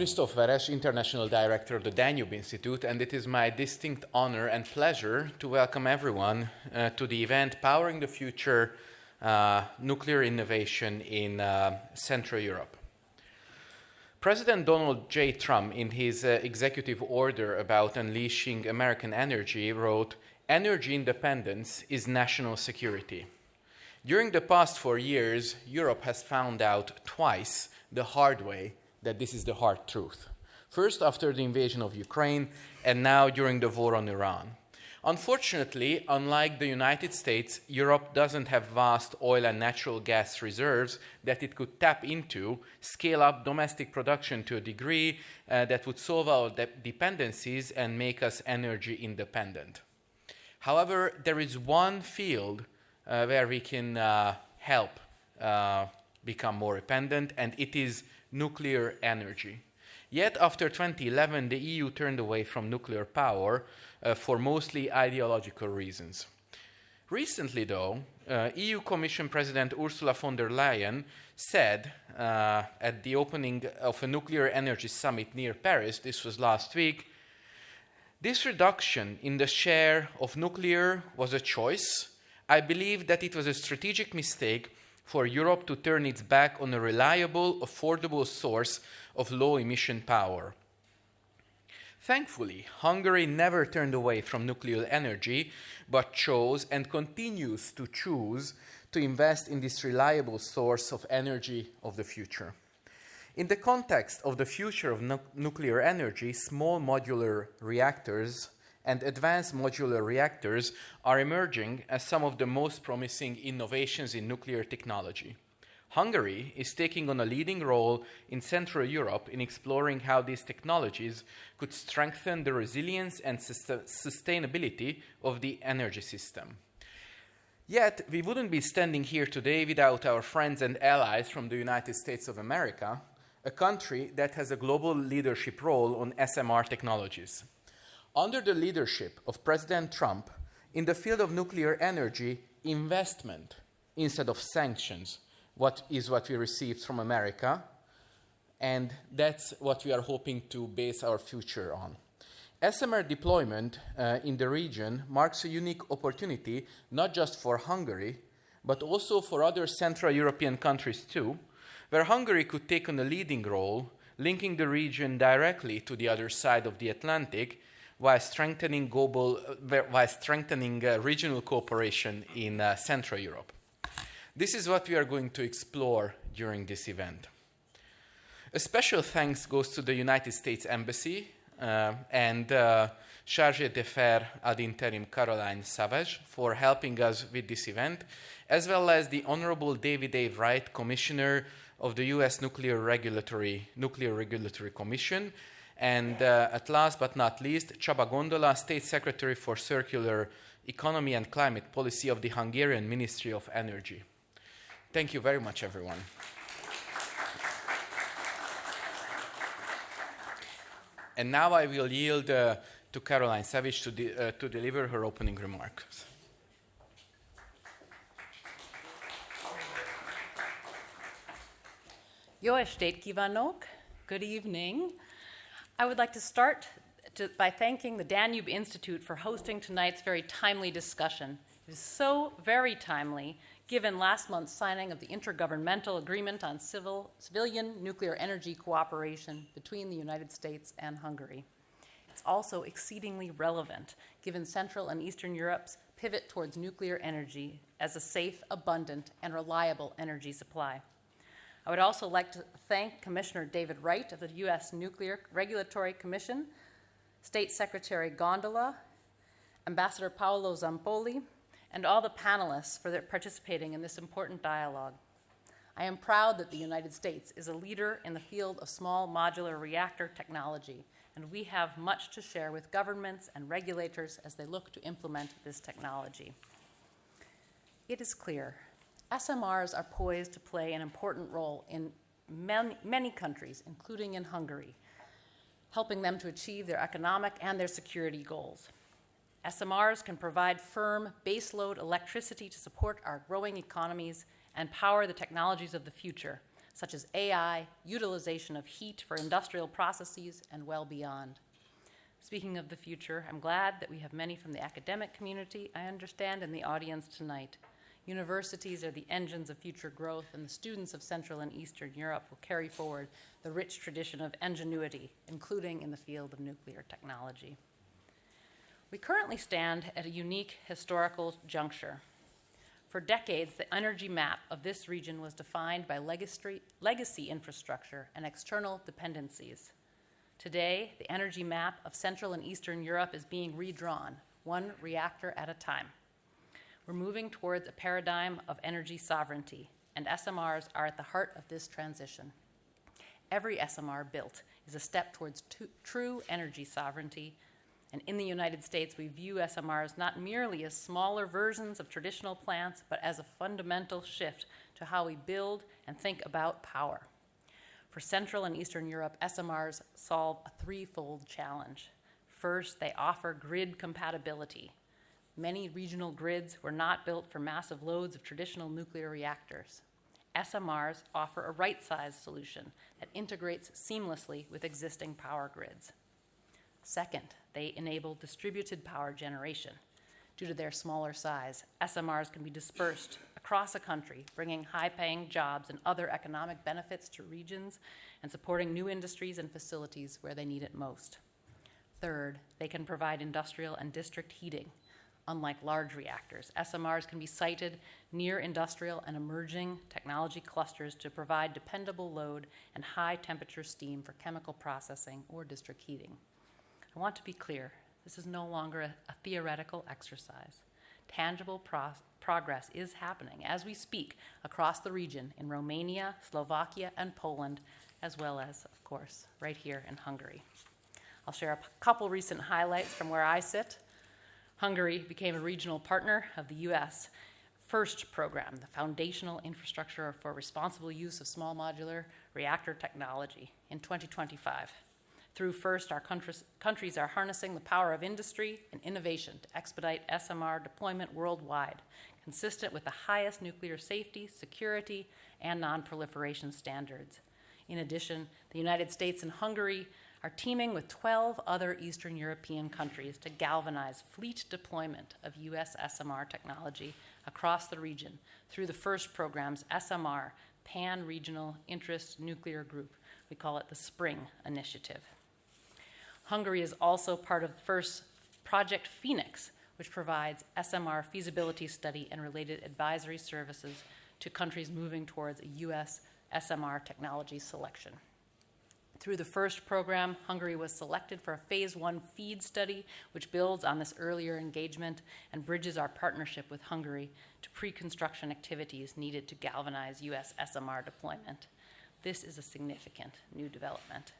Christoph Veres, International Director of the Danube Institute, and it is my distinct honor and pleasure to welcome everyone to the event Powering the Future Nuclear Innovation in Central Europe. President Donald J. Trump, in his executive order about unleashing American energy, wrote, "Energy independence is national security." During the past 4 years, Europe has found out twice the hard way that this is the hard truth. First after the invasion of Ukraine, and now during the war on Iran. Unfortunately, unlike the United States, Europe doesn't have vast oil and natural gas reserves that it could tap into, scale up domestic production to a degree that would solve our dependencies and make us energy independent. However, there is one field where we can help become more independent, and it is nuclear energy. Yet after 2011, the EU turned away from nuclear power for mostly ideological reasons. Recently, though, EU Commission President Ursula von der Leyen said at the opening of a nuclear energy summit near Paris, this was last week, this reduction in the share of nuclear was a choice. I believe that it was a strategic mistake for Europe to turn its back on a reliable, affordable source of low-emission power. Thankfully, Hungary never turned away from nuclear energy, but chose and continues to choose to invest in this reliable source of energy of the future. In the context of the future of nuclear energy, small modular reactors and advanced modular reactors are emerging as some of the most promising innovations in nuclear technology. Hungary is taking on a leading role in Central Europe in exploring how these technologies could strengthen the resilience and sustainability of the energy system. Yet, we wouldn't be standing here today without our friends and allies from the United States of America, a country that has a global leadership role on SMR technologies. Under the leadership of President Trump, in the field of nuclear energy, investment instead of sanctions what we received from America, and that's what we are hoping to base our future on. SMR deployment in the region marks a unique opportunity not just for Hungary, but also for other Central European countries too, where Hungary could take on a leading role, linking the region directly to the other side of the Atlantic, while strengthening regional cooperation in Central Europe. This is what we are going to explore during this event. A special thanks goes to the United States Embassy and Chargée d'Affaires ad interim Caroline Savage for helping us with this event, as well as the Honorable David A. Wright, Commissioner of the U.S. Nuclear Regulatory Commission, and at last but not least, Csaba Gondola, State Secretary for Circular Economy and Climate Policy of the Hungarian Ministry of Energy. Thank you very much, everyone. And now I will yield to Caroline Savage to deliver her opening remarks. Jó estét kívánok! Good evening. I would like to start by thanking the Danube Institute for hosting tonight's very timely discussion. It is so very timely, given last month's signing of the Intergovernmental Agreement on Civilian Nuclear Energy Cooperation between the United States and Hungary. It's also exceedingly relevant, given Central and Eastern Europe's pivot towards nuclear energy as a safe, abundant, and reliable energy supply. I would also like to thank Commissioner David Wright of the U.S. Nuclear Regulatory Commission, State Secretary Gondola, Ambassador Paolo Zampoli, and all the panelists for their participating in this important dialogue. I am proud that the United States is a leader in the field of small modular reactor technology, and we have much to share with governments and regulators as they look to implement this technology. It is clear SMRs are poised to play an important role in many countries, including in Hungary, helping them to achieve their economic and their security goals. SMRs can provide firm baseload electricity to support our growing economies and power the technologies of the future, such as AI, utilization of heat for industrial processes, and well beyond. Speaking of the future, I'm glad that we have many from the academic community, I understand, in the audience tonight. Universities are the engines of future growth, and the students of Central and Eastern Europe will carry forward the rich tradition of ingenuity, including in the field of nuclear technology. We currently stand at a unique historical juncture. For decades, the energy map of this region was defined by legacy infrastructure and external dependencies. Today, the energy map of Central and Eastern Europe is being redrawn, one reactor at a time. We're moving towards a paradigm of energy sovereignty, and SMRs are at the heart of this transition. Every SMR built is a step towards true energy sovereignty, and in the United States, we view SMRs not merely as smaller versions of traditional plants, but as a fundamental shift to how we build and think about power. For Central and Eastern Europe, SMRs solve a threefold challenge. First, they offer grid compatibility. Many regional grids were not built for massive loads of traditional nuclear reactors. SMRs offer a right-sized solution that integrates seamlessly with existing power grids. Second, they enable distributed power generation. Due to their smaller size, SMRs can be dispersed across a country, bringing high-paying jobs and other economic benefits to regions and supporting new industries and facilities where they need it most. Third, they can provide industrial and district heating. Unlike large reactors, SMRs can be sited near industrial and emerging technology clusters to provide dependable load and high-temperature steam for chemical processing or district heating. I want to be clear, this is no longer a theoretical exercise. Tangible progress is happening as we speak across the region in Romania, Slovakia, and Poland, as well as, of course, right here in Hungary. I'll share a couple recent highlights from where I sit. Hungary became a regional partner of the U.S. FIRST program, the Foundational Infrastructure for Responsible Use of Small Modular Reactor Technology, in 2025. Through FIRST, our countries are harnessing the power of industry and innovation to expedite SMR deployment worldwide, consistent with the highest nuclear safety, security, and non-proliferation standards. In addition, the United States and Hungary are teaming with 12 other Eastern European countries to galvanize fleet deployment of U.S. SMR technology across the region through the FIRST program's SMR, Pan-Regional Interest Nuclear Group. We call it the SPRING Initiative. Hungary is also part of FIRST Project Phoenix, which provides SMR feasibility study and related advisory services to countries moving towards a U.S. SMR technology selection. Through the FIRST program, Hungary was selected for a Phase 1 FEED study, which builds on this earlier engagement and bridges our partnership with Hungary to pre-construction activities needed to galvanize U.S. SMR deployment. This is a significant new development.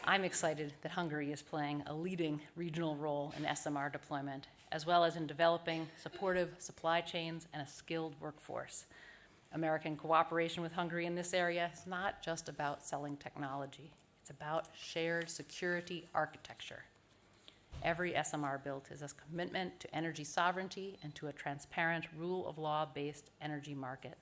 I'm excited that Hungary is playing a leading regional role in SMR deployment, as well as in developing supportive supply chains and a skilled workforce. American cooperation with Hungary in this area is not just about selling technology. It's about shared security architecture. Every SMR built is a commitment to energy sovereignty and to a transparent, rule of law-based energy market.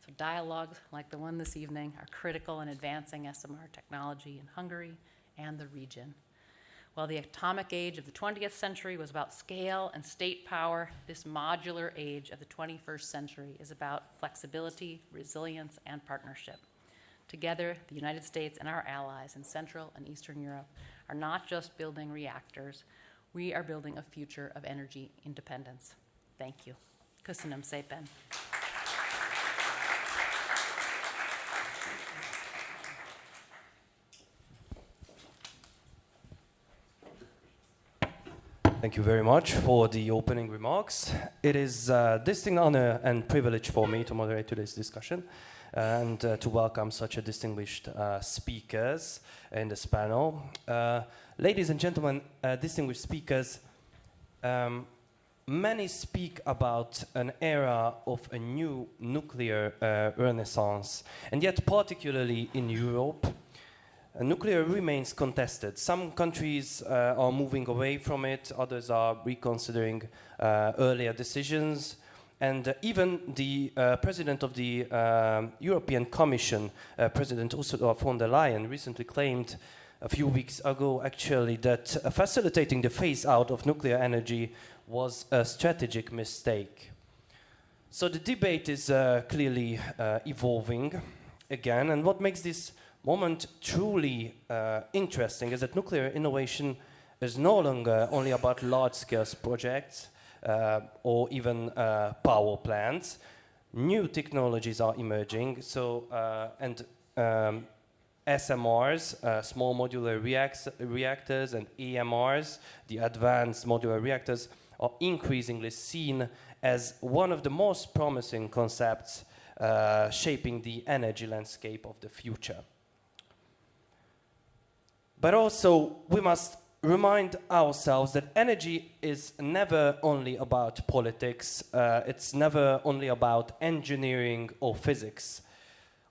So dialogues like the one this evening are critical in advancing SMR technology in Hungary and the region. While the atomic age of the 20th century was about scale and state power, this modular age of the 21st century is about flexibility, resilience, and partnership. Together, the United States and our allies in Central and Eastern Europe are not just building reactors, we are building a future of energy independence. Thank you. Köszönöm szépen. Thank you very much for the opening remarks. It is a distinct honor and privilege for me to moderate today's discussion and to welcome such a distinguished speakers in this panel. Ladies and gentlemen, distinguished speakers, many speak about an era of a new nuclear renaissance, and yet particularly in Europe, nuclear remains contested. Some countries are moving away from it, others are reconsidering earlier decisions, And even the president of the European Commission, President Ursula von der Leyen, recently claimed a few weeks ago, actually, that facilitating the phase-out of nuclear energy was a strategic mistake. So the debate is clearly evolving again, and what makes this moment truly interesting is that nuclear innovation is no longer only about large-scale projects or even power plants. New technologies are emerging, so SMRs, small modular reactors, and AMRs, the Advanced Modular Reactors, are increasingly seen as one of the most promising concepts shaping the energy landscape of the future. But also, we must remind ourselves that energy is never only about politics, it's never only about engineering or physics.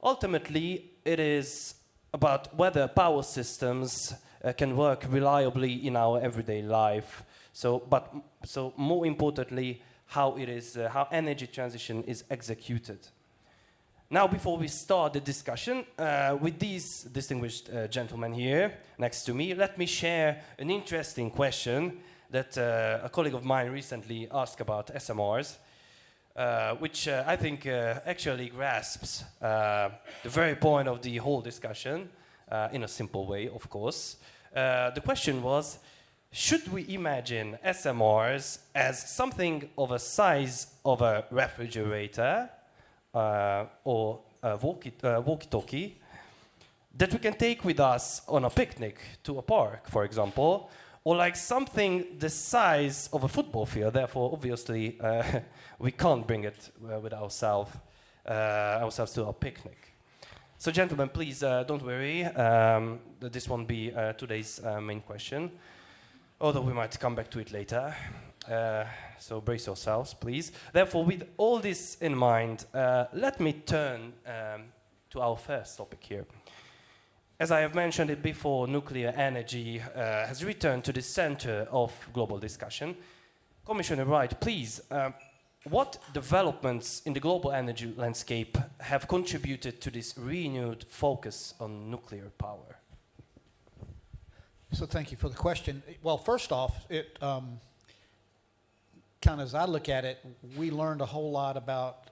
Ultimately, it is about whether power systems can work reliably in our everyday life. So more importantly, how energy transition is executed. Now, before we start the discussion with these distinguished gentlemen here next to me, let me share an interesting question that a colleague of mine recently asked about SMRs, which I think actually grasps the very point of the whole discussion in a simple way, of course. The question was, should we imagine SMRs as something of a size of a refrigerator or a walkie-talkie that we can take with us on a picnic to a park, for example, or like something the size of a football field? Therefore, obviously, we can't bring it with ourselves to a picnic. So, gentlemen, please don't worry. This won't be today's main question, although we might come back to it later. So brace yourselves, please. Therefore, with all this in mind, let me turn to our first topic here. As I have mentioned it before, nuclear energy has returned to the center of global discussion. Commissioner Wright, please, what developments in the global energy landscape have contributed to this renewed focus on nuclear power? So thank you for the question. Well, first off, it kind of as I look at it, we learned a whole lot about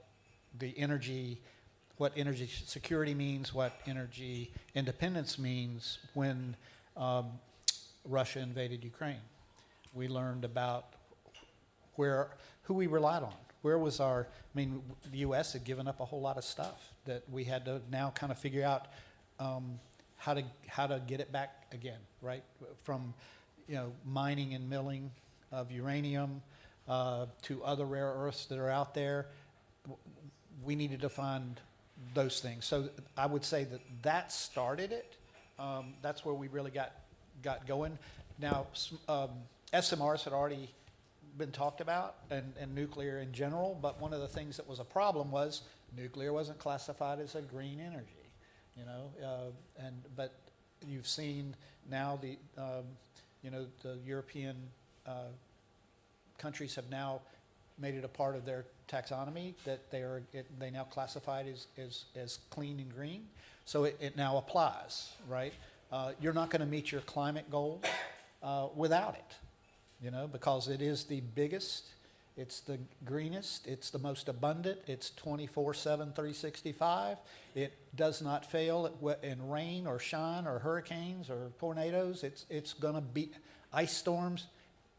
the energy, what energy security means, what energy independence means when Russia invaded Ukraine. We learned about who we relied on. Where was the U.S. had given up a whole lot of stuff that we had to now kind of figure out how to get it back again, right? From mining and milling of uranium to other rare earths that are out there. We needed to find those things. So I would say that started it. That's where we really got going. Now, SMRs had already been talked about, and nuclear in general, but one of the things that was a problem was nuclear wasn't classified as a green energy, but you've seen now the European countries have now made it a part of their taxonomy that they now classify it as clean and green. So it now applies, right? You're not going to meet your climate goals without it, because it is the biggest, it's the greenest, it's the most abundant, it's 24/7, 365. It does not fail in rain or shine or hurricanes or tornadoes. It's going to be ice storms.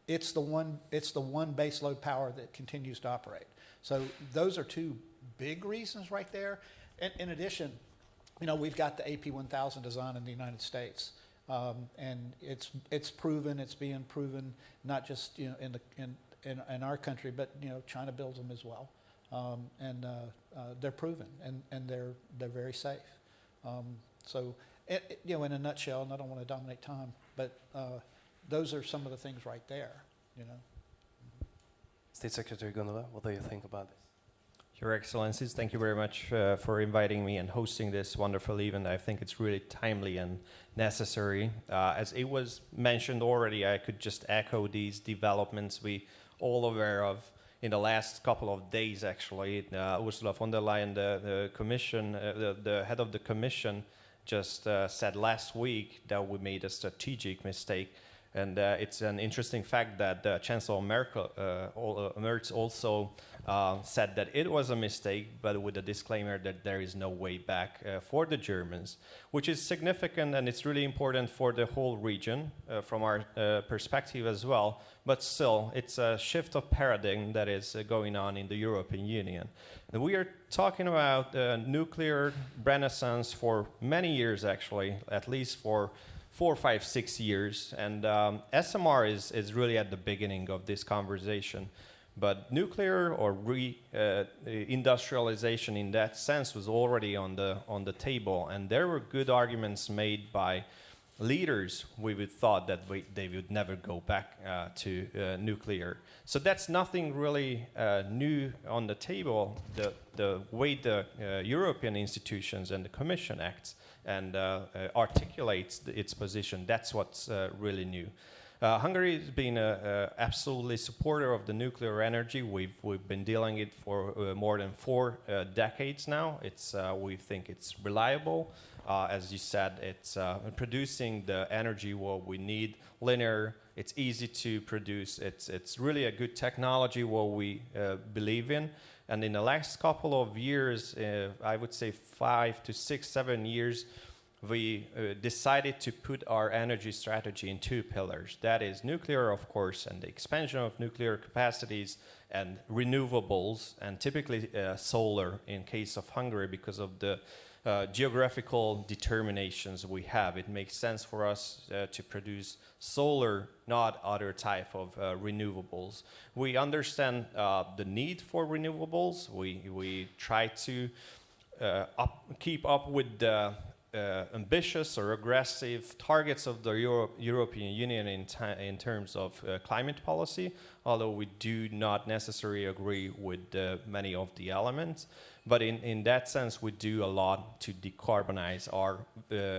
It's the one baseload power that continues to operate. So those are two big reasons right there. And in addition, we've got the AP1000 design in the United States, and it's proven. It's being proven not just in our country, but China builds them as well, and they're proven and they're very safe. So in a nutshell, and I don't want to dominate time, but those are some of the things right there, State Secretary Gondola, what do you think about this? Your Excellencies, thank you very much for inviting me and hosting this wonderful event. I think it's really timely and necessary. As it was mentioned already, I could just echo these developments we all aware of in the last couple of days, actually. Ursula von der Leyen, the commission, the head of the commission, just said last week that we made a strategic mistake. And it's an interesting fact that Chancellor Merz also said that it was a mistake, but with a disclaimer that there is no way back for the Germans, which is significant, and it's really important for the whole region from our perspective as well. But still, it's a shift of paradigm that is going on in the European Union. And we are talking about nuclear renaissance for many years, actually, at least for 4, 5, 6 years, and SMR is really at the beginning of this conversation. But nuclear or industrialization in that sense was already on the table, and there were good arguments made by leaders. We would thought that they would never go back to nuclear. So that's nothing really new on the table. The way the European institutions and the Commission acts and articulates its position, that's what's really new. Hungary has been absolutely supporter of the nuclear energy. We've been dealing it for more than 4 decades now. We think it's reliable. As you said, it's producing the energy what we need, linear. It's easy to produce. It's really a good technology what we believe in. And in the last couple of years, I would say 5 to 6, 7 years, we decided to put our energy strategy in 2 pillars. That is nuclear, of course, and the expansion of nuclear capacities, and renewables, and typically solar in case of Hungary because of the geographical determinations we have. It makes sense for us to produce solar, not other type of renewables. We understand the need for renewables. We try to keep up with the ambitious or aggressive targets of the European Union in terms of climate policy, although we do not necessarily agree with many of the elements. But in that sense, we do a lot to decarbonize our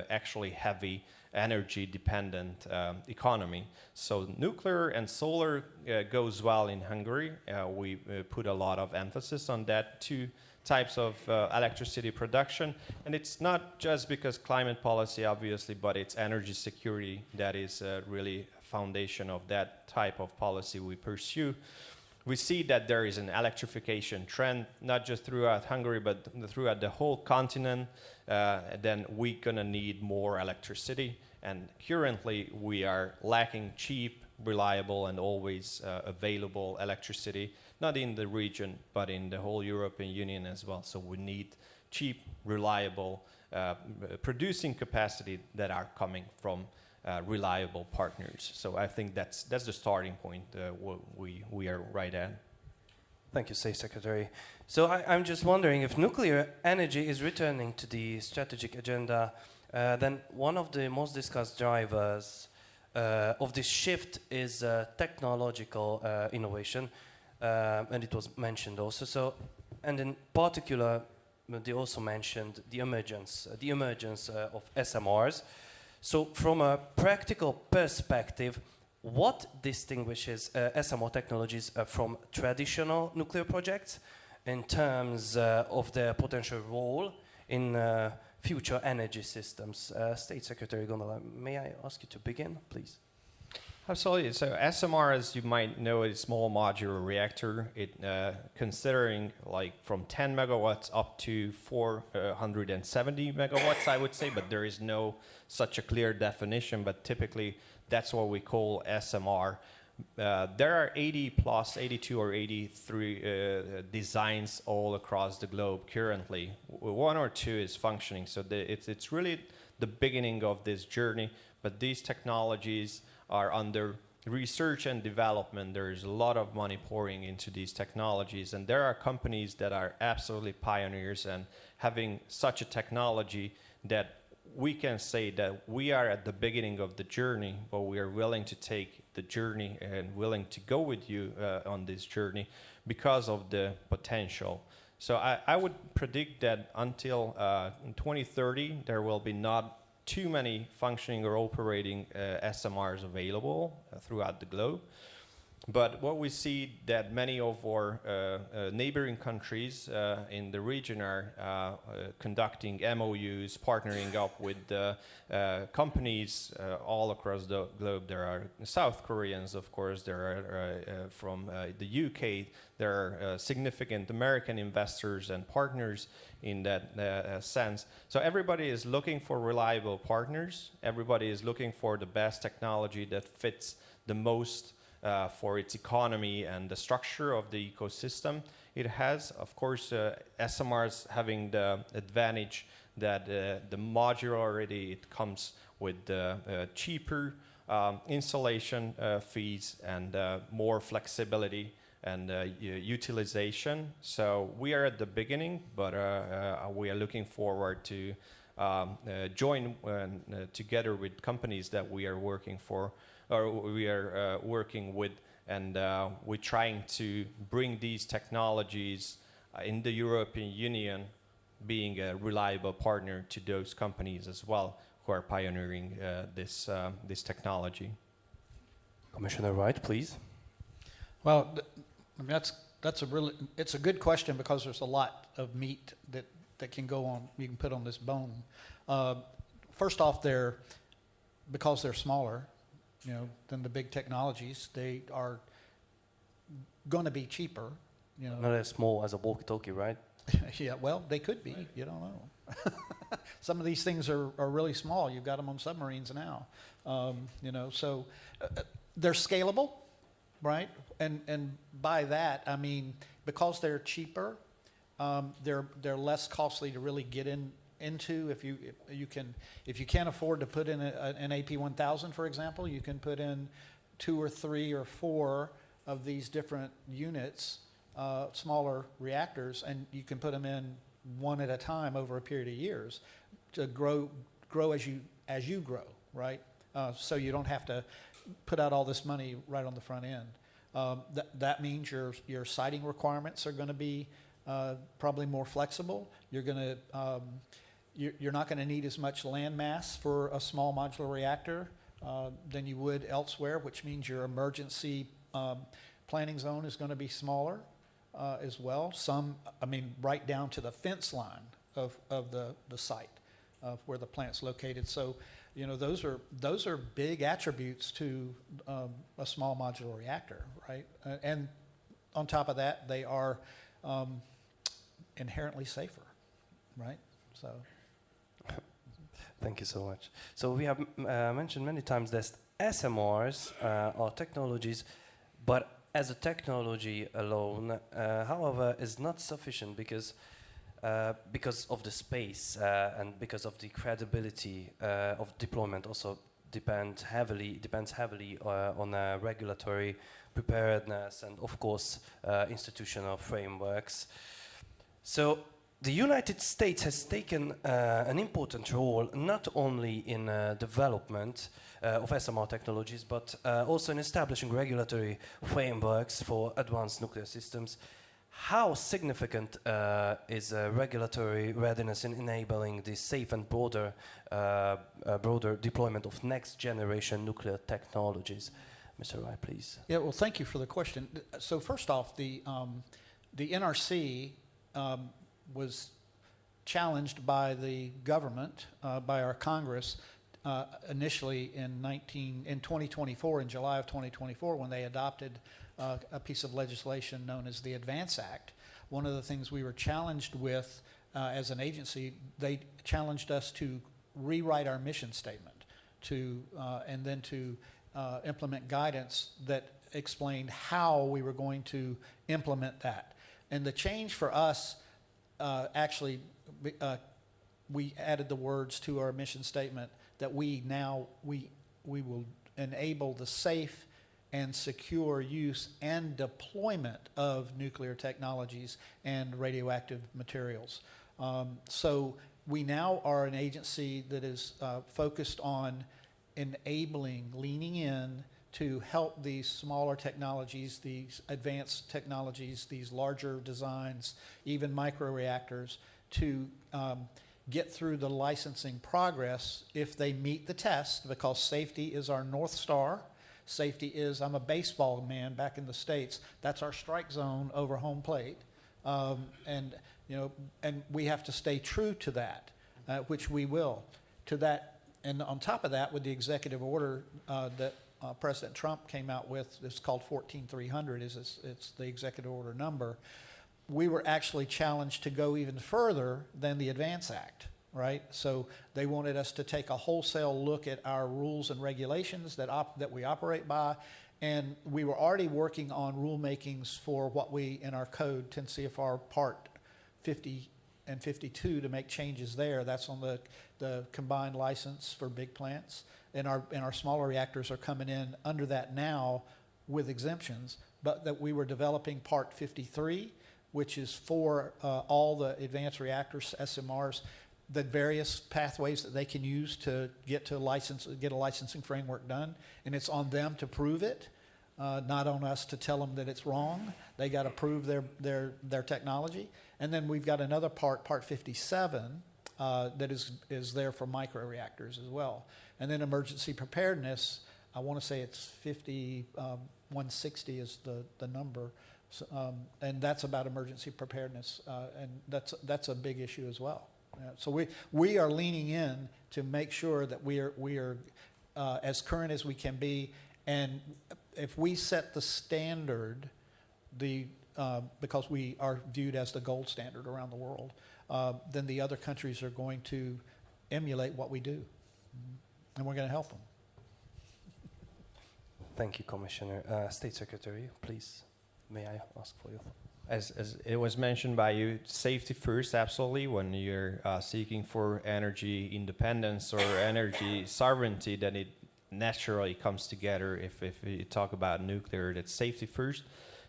actually heavy energy-dependent economy. So nuclear and solar goes well in Hungary. We put a lot of emphasis on that 2 types of electricity production. And it's not just because climate policy, obviously, but it's energy security that is really a foundation of that type of policy we pursue. We see that there is an electrification trend, not just throughout Hungary, but throughout the whole continent. Then we're going to need more electricity. And currently, we are lacking cheap, reliable, and always available electricity, not in the region, but in the whole European Union as well. So we need cheap, reliable producing capacity that are coming from reliable partners. So I think that's the starting point we are right at. Thank you, State Secretary. So I'm just wondering if nuclear energy is returning to the strategic agenda, then one of the most discussed drivers of this shift is technological innovation, and it was mentioned also. And in particular, they also mentioned the emergence of SMRs. So from a practical perspective, what distinguishes SMR technologies from traditional nuclear projects in terms of their potential role in future energy systems? State Secretary Gondola, may I ask you to begin, please? Absolutely. So SMR, as you might know, is a small modular reactor. It considering like from 10 megawatts up to 470 megawatts, I would say, but there is no such a clear definition, but typically that's what we call SMR. There are 80 plus 82 or 83 designs all across the globe currently. 1 or 2 is functioning, so it's really the beginning of this journey, but these technologies are under research and development. There's a lot of money pouring into these technologies, and there are companies that are absolutely pioneers and having such a technology that we can say that we are at the beginning of the journey, but we are willing to take the journey and willing to go with you on this journey because of the potential. So I would predict that until 2030, there will be not too many functioning or operating SMRs available throughout the globe. But what we see that many of our neighboring countries in the region are conducting MOUs, partnering up with companies all across the globe. There are South Koreans, of course. There are from the UK. There are significant American investors and partners in that sense. So everybody is looking for reliable partners. Everybody is looking for the best technology that fits the most for its economy and the structure of the ecosystem it has. Of course, SMRs having the advantage that the modularity, it comes with cheaper installation fees and more flexibility and utilization. So we are at the beginning, but we are looking forward to join together with companies that we are working for, or we are working with, and we're trying to bring these technologies in the European Union, being a reliable partner to those companies as well who are pioneering this technology. Commissioner Wright, please. Well, I mean, it's a good question because there's a lot of meat that can go on, you can put on this bone. First off, because they're smaller, than the big technologies, they are going to be cheaper. Not as small as a walkie-talkie, right? Yeah, well, they could be. You don't know. Some of these things are really small. You've got them on submarines now. So they're scalable, right? And by that I mean because they're cheaper, they're less costly to really get into. If you can't afford to put in an AP1000, for example, you can put in 2 or 3 or 4 of these different units, smaller reactors, and you can put them in one at a time over a period of years to grow as you grow, right? So you don't have to put out all this money right on the front end. That means your siting requirements are going to be probably more flexible. You're not going to need as much land mass for a small modular reactor than you would elsewhere, which means your emergency planning zone is going to be smaller as well. Right down to the fence line of the site of where the plant's located. So, those are big attributes to a small modular reactor, right? And on top of that, they are inherently safer, right? So. Thank you so much. So we have mentioned many times that SMRs are technologies, but as a technology alone, however, is not sufficient because of the space and because of the credibility of deployment. Also depends heavily on regulatory preparedness and, of course, institutional frameworks. So the United States has taken an important role not only in development of SMR technologies, but also in establishing regulatory frameworks for advanced nuclear systems. How significant is regulatory readiness in enabling the safe and broader deployment of next-generation nuclear technologies? Mr. Wright, please. Yeah, well, thank you for the question. So first off, the NRC was challenged by the government, by our Congress, initially in 2024, in July of 2024, when they adopted a piece of legislation known as the Advance Act. One of the things we were challenged with as an agency, they challenged us to rewrite our mission statement and then to implement guidance that explained how we were going to implement that. And the change for us, actually, we added the words to our mission statement that we will enable the safe and secure use and deployment of nuclear technologies and radioactive materials. So we now are an agency that is focused on enabling, leaning in to help these smaller technologies, these advanced technologies, these larger designs, even microreactors, to get through the licensing progress if they meet the test, because safety is our North Star. Safety is, I'm a baseball man back in the States. That's our strike zone over home plate. And we have to stay true to that, which we will. To that, and on top of that, with the executive order that President Trump came out with, it's called 14300, it's the executive order number. We were actually challenged to go even further than the Advance Act, right? So they wanted us to take a wholesale look at our rules and regulations that we operate by, and we were already working on rulemakings for what we, in our code, 10 CFR Part 50 and 52, to make changes there. That's on the combined license for big plants. And our smaller reactors are coming in under that now with exemptions, but that we were developing Part 53, which is for all the advanced reactors, SMRs, the various pathways that they can use to get a licensing framework done. And it's on them to prove it, not on us to tell them that it's wrong. They got to prove their technology. And then we've got another Part 57, that is there for microreactors as well. And then emergency preparedness, I want to say it's 160 is the number. So, and that's about emergency preparedness, and that's a big issue as well. So we are leaning in to make sure that we are as current as we can be, and if we set the standard, because we are viewed as the gold standard around the world, then the other countries are going to emulate what we do, and we're going to help them. Thank you, Commissioner. State Secretary, please. May I ask for your thought? As it was mentioned by you, safety first, absolutely. When you're seeking for energy independence or energy sovereignty, then it naturally comes together. If you talk about nuclear, that's safety first.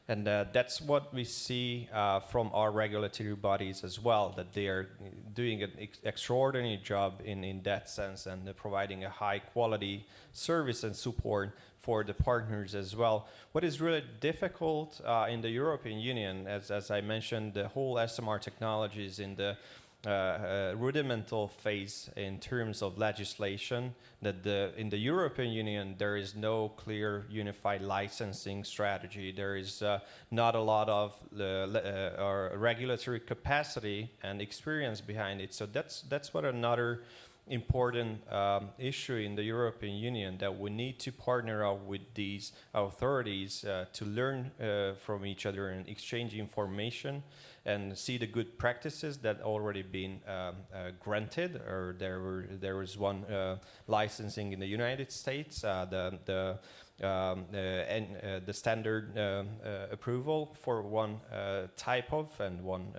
And that's what we see from our regulatory bodies as well, that they are doing an extraordinary job in that sense, and they're providing a high quality service and support for the partners as well. What is really difficult in the European Union, as I mentioned, the whole SMR technology is in the rudimental phase in terms of legislation, that in the European Union there is no clear unified licensing strategy. There is not a lot of regulatory capacity and experience behind it. So that's what another important issue in the European Union, that we need to partner up with these authorities to learn from each other and exchange information and see the good practices that already been granted. Or there was one licensing in the United States, the standard approval for one type of and one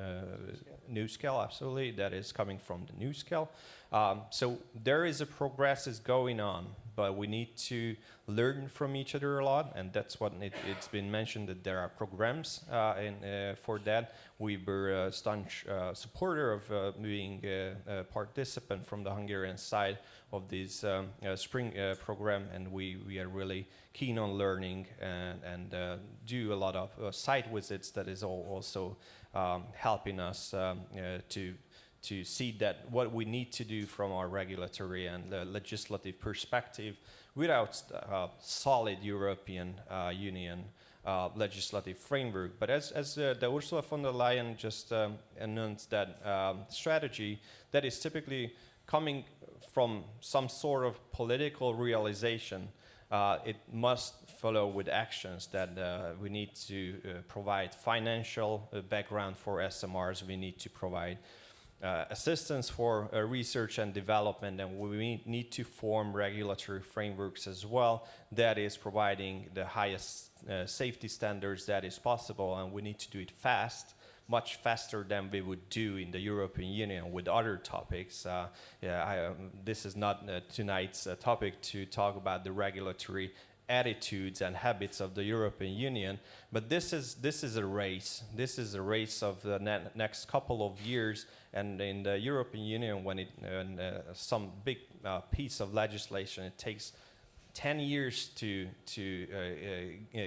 NuScale, absolutely, that is coming from the NuScale. So there is a progress is going on, but we need to learn from each other a lot, and that's what it's been mentioned, that there are programs for that. We were a staunch supporter of being a participant from the Hungarian side of this spring program, and we are really keen on learning and do a lot of site visits that is also helping us to see that what we need to do from our regulatory and legislative perspective without solid European Union legislative framework. But as the Ursula von der Leyen just announced, that strategy that is typically coming from some sort of political realization, it must follow with actions that we need to provide financial background for SMRs, we need to provide assistance for research and development, and we need to form regulatory frameworks as well that is providing the highest safety standards that is possible, and we need to do it fast, much faster than we would do in the European Union with other topics. This is not tonight's topic to talk about the regulatory attitudes and habits of the European Union, but this is a race. This is a race of the next couple of years, and in the European Union, when some big piece of legislation, it takes 10 years to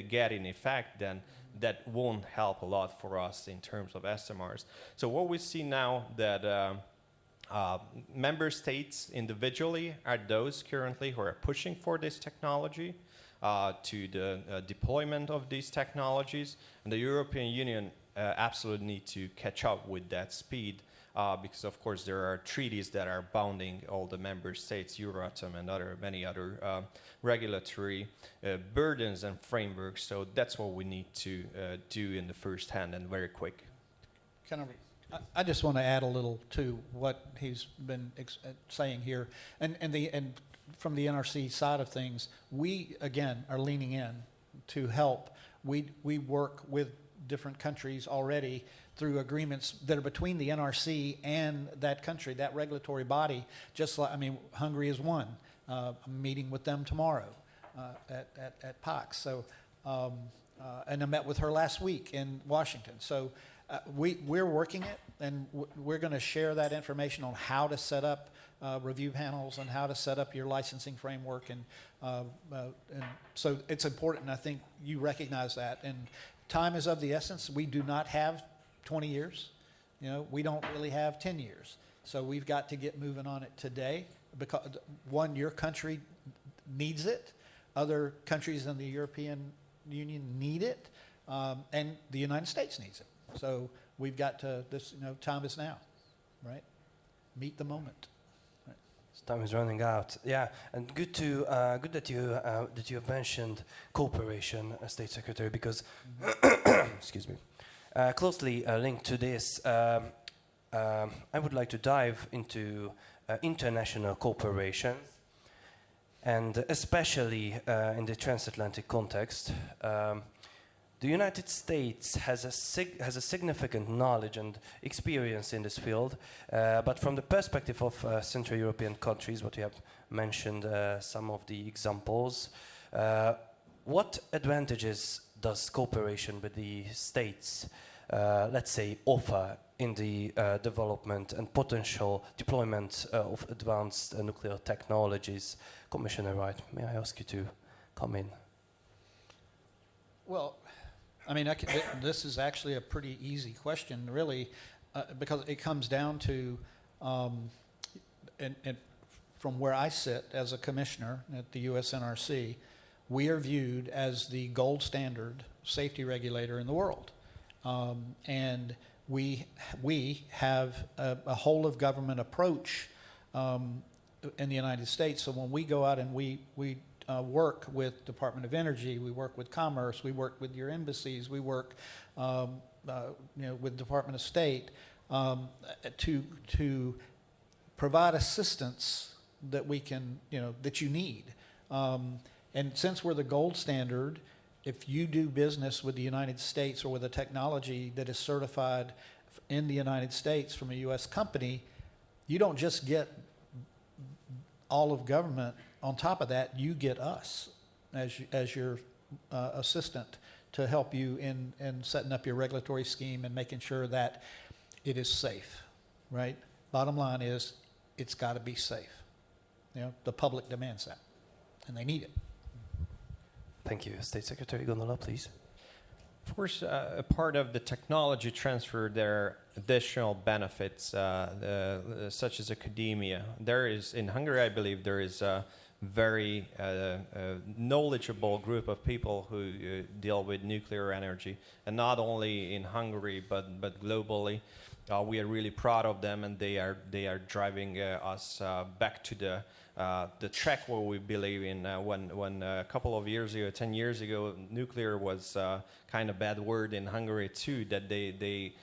get in effect, then that won't help a lot for us in terms of SMRs. So what we see now, that member states individually are those currently who are pushing for this technology. to the deployment of these technologies. And the European Union absolutely need to catch up with that speed because, of course, there are treaties that are bounding all the member states, Euratom and many other regulatory burdens and frameworks. So that's what we need to do in the first hand and very quick. I just want to add a little to what he's been saying here, and from the NRC side of things, we again are leaning in to help. We work with different countries already through agreements that are between the NRC and that country, that regulatory body. Just like, I mean, Hungary is one. I'm meeting with them tomorrow at POX. So, and I met with her last week in Washington. So. We're working it, and we're going to share that information on how to set up review panels and how to set up your licensing framework, and so it's important. And I think you recognize that. And time is of the essence. We do not have 20 years. You know, we don't really have 10 years. So we've got to get moving on it today because one, your country needs it. Other countries in the European Union need it, and the United States needs it. So we've got to, time is now, right? Meet the moment. Right. Time is running out. Yeah, and good that you have mentioned cooperation, State Secretary, because excuse me, closely linked to this, I would like to dive into international cooperation, and especially in the transatlantic context. The United States has a significant knowledge and experience in this field, but from the perspective of Central European countries, what you have mentioned, some of the examples, what advantages does cooperation with the states, let's say, offer in the development and potential deployment of advanced nuclear technologies? Commissioner Wright, may I ask you to come in? Well, I mean, this is actually a pretty easy question, really, because it comes down to, and from where I sit as a commissioner at the US NRC, we are viewed as the gold standard safety regulator in the world. And we have a whole of government approach in the United States. So when we go out and we work with Department of Energy, we work with Commerce, we work with your embassies, we work with Department of State to provide assistance that we can, that you need. And since we're the gold standard, if you do business with the United States or with a technology that is certified in the United States from a U.S. company, you don't just get all of government. On top of that, you get us as your assistant to help you in setting up your regulatory scheme and making sure that it is safe, right? Bottom line is, it's got to be safe. The public demands that, and they need it. Thank you. State Secretary Gondola, please. Of course, a part of the technology transfer, there are additional benefits, such as academia. There is, in Hungary, I believe, there is a very knowledgeable group of people who deal with nuclear energy, and not only in Hungary but globally. We are really proud of them, and they are driving us back to the track where we believe in. When a couple of years ago, 10 years ago, nuclear was kind of bad word in Hungary too. That they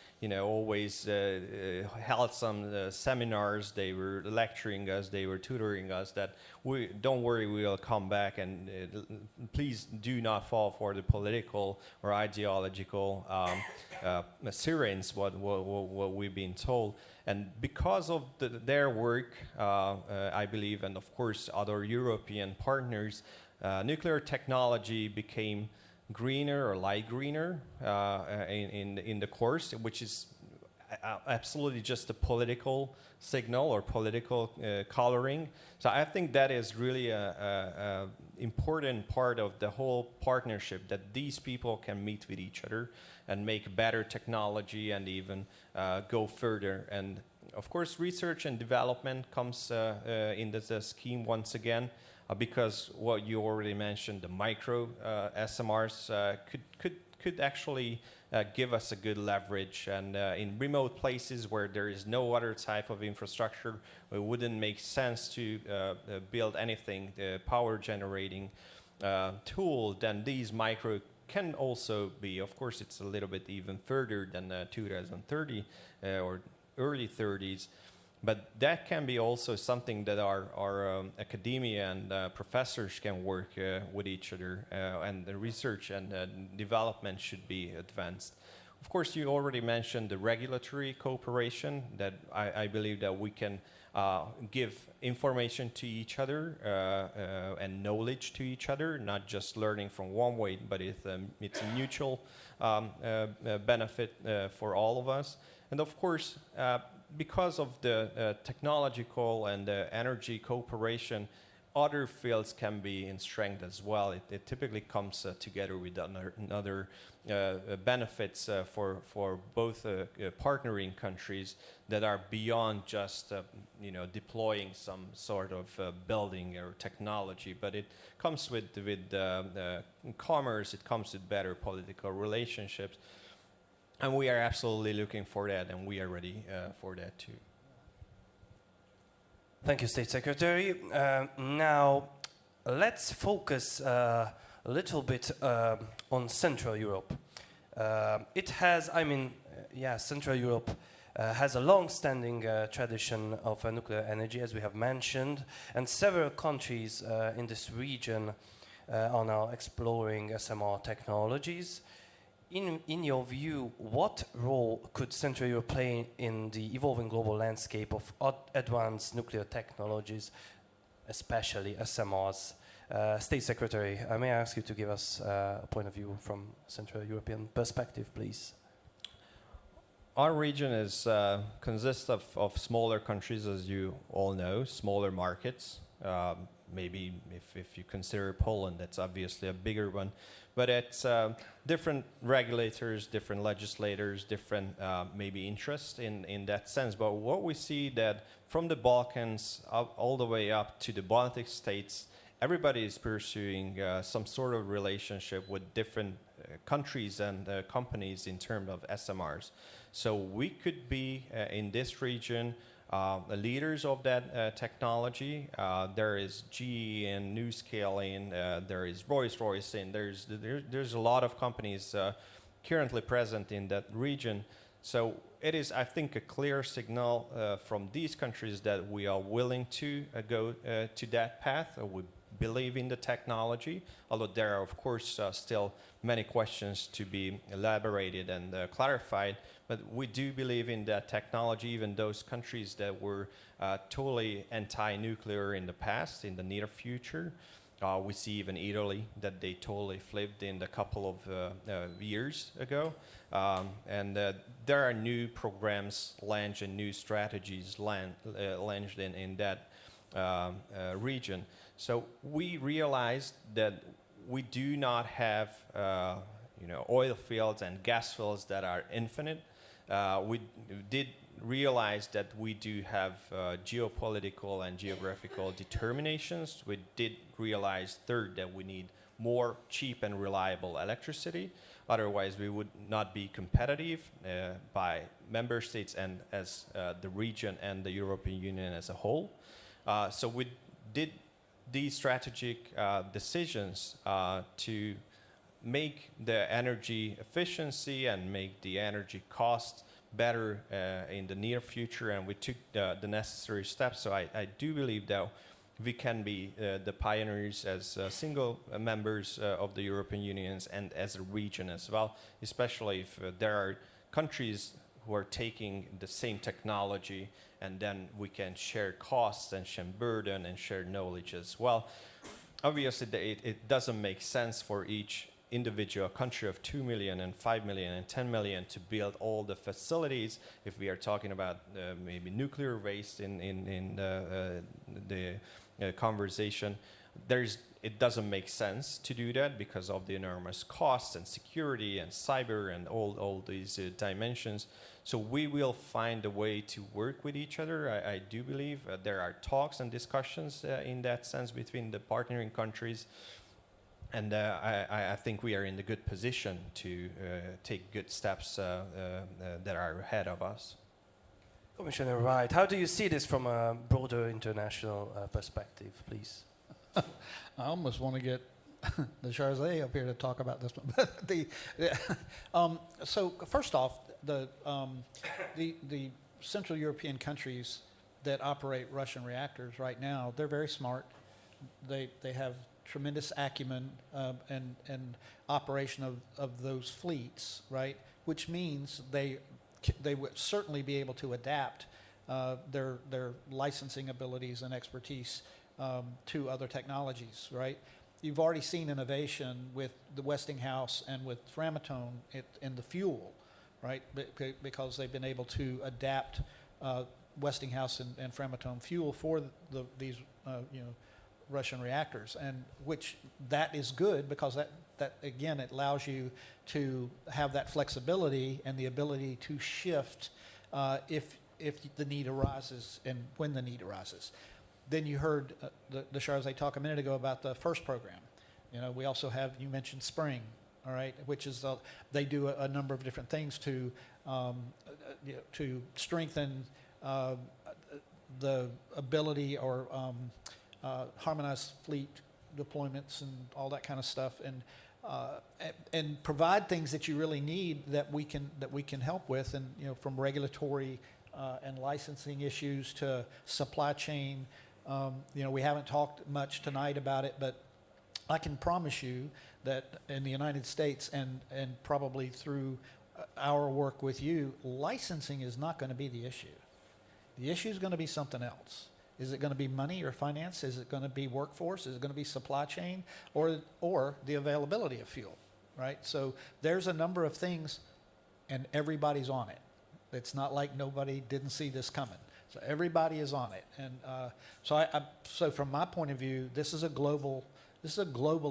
always held some seminars. They were lecturing us. They were tutoring us that we don't worry, we will come back, and please do not fall for the political or ideological sirens. What we've been told. And because of their work, I believe, and of course other European partners, nuclear technology became greener or light greener in the course, which is absolutely just a political signal or political coloring. So I think that is really a important part of the whole partnership, that these people can meet with each other and make better technology and even go further. And of course, research and development comes in the scheme once again. because what you already mentioned, the micro SMRs could actually give us a good leverage. And in remote places where there is no other type of infrastructure, it wouldn't make sense to build anything, the power generating tool, then these micro can also be, of course, it's a little bit even further than 2030 or early 30s, but that can be also something that our academia and professors can work with each other, and the research and development should be advanced. Of course, you already mentioned the regulatory cooperation that I believe that we can give information to each other and knowledge to each other, not just learning from one way, but it's a mutual benefit for all of us. And of course, because of the technological and the energy cooperation, other fields can be in strength as well. It typically comes together with other benefits for both partnering countries that are beyond just deploying some sort of building or technology, but it comes with commerce, it comes with better political relationships, and we are absolutely looking for that, and we are ready for that too. Thank you, State Secretary. Now, let's focus a little bit on Central Europe. Central Europe has a long-standing tradition of nuclear energy, as we have mentioned, and several countries in this region are now exploring SMR technologies. In your view, what role could Central Europe play in the evolving global landscape of advanced nuclear technologies, especially SMRs? State Secretary, may I ask you to give us a point of view from Central European perspective, please? Our region consists of smaller countries, as you all know, smaller markets. Maybe if you consider Poland, that's obviously a bigger one. But it's different regulators, different legislators, different maybe interest in that sense. But what we see that from the Balkans all the way up to the Baltic states, everybody is pursuing some sort of relationship with different countries and companies in terms of SMRs. So we could be in this region leaders of that technology. There is GE and NuScale there is Rolls-Royce there's a lot of companies currently present in that region. So it is, I think, a clear signal from these countries that we are willing to go to that path. We believe in the technology, although there are, of course, still many questions to be elaborated and clarified. But we do believe in that technology, even those countries that were totally anti-nuclear in the past, in the near future. We see even Italy, that they totally flipped in a couple of years ago. And there are new programs launched and new strategies launched in that region. So we realized that we do not have oil fields and gas fields that are infinite. We did realize that we do have geopolitical and geographical determinations. We did realize, third, that we need more cheap and reliable electricity. Otherwise, we would not be competitive by member states and as the region and the European Union as a whole. So we did these strategic decisions to make the energy efficiency and make the energy cost better in the near future, and we took the necessary steps. So I do believe that we can be the pioneers as single members of the European Union and as a region as well, especially if there are countries who are taking the same technology, and then we can share costs and share burden and share knowledge as well. Obviously, it doesn't make sense for each individual country of 2 million and 5 million and 10 million to build all the facilities. If we are talking about maybe nuclear waste in the conversation, it doesn't make sense to do that because of the enormous costs and security and cyber and all these dimensions. So we will find a way to work with each other. I do believe there are talks and discussions in that sense between the partnering countries. And I think we are in the good position to take good steps that are ahead of us. Commissioner Wright, how do you see this from a broader international perspective, please? I almost want to get the Charzay up here to talk about this one. So first off, the Central European countries that operate Russian reactors right now, they're very smart. They have tremendous acumen and operation of those fleets, right? Which means they would certainly be able to adapt their licensing abilities and expertise to other technologies, right? You've already seen innovation with the Westinghouse and with Framatome in the fuel, right? Because they've been able to adapt Westinghouse and Framatome fuel for these Russian reactors, and which that is good because that again, it allows you to have that flexibility and the ability to shift if the need arises and when the need arises. Then you heard the Charzay talk a minute ago about the FIRST program. We also have, you mentioned Spring, all right, which is they do a number of different things to strengthen the ability or harmonized fleet deployments and all that kind of stuff, and provide things that you really need that we can help with, and from regulatory and licensing issues to supply chain. We haven't talked much tonight about it, but I can promise you that in the United States and probably through our work with you, licensing is not going to be the issue. The issue is going to be something else. Is it going to be money or finance? Is it going to be workforce? Is it going to be supply chain or the availability of fuel, right? So there's a number of things, and everybody's on it. It's not like nobody didn't see this coming. So everybody is on it, and so from my point of view, this is a global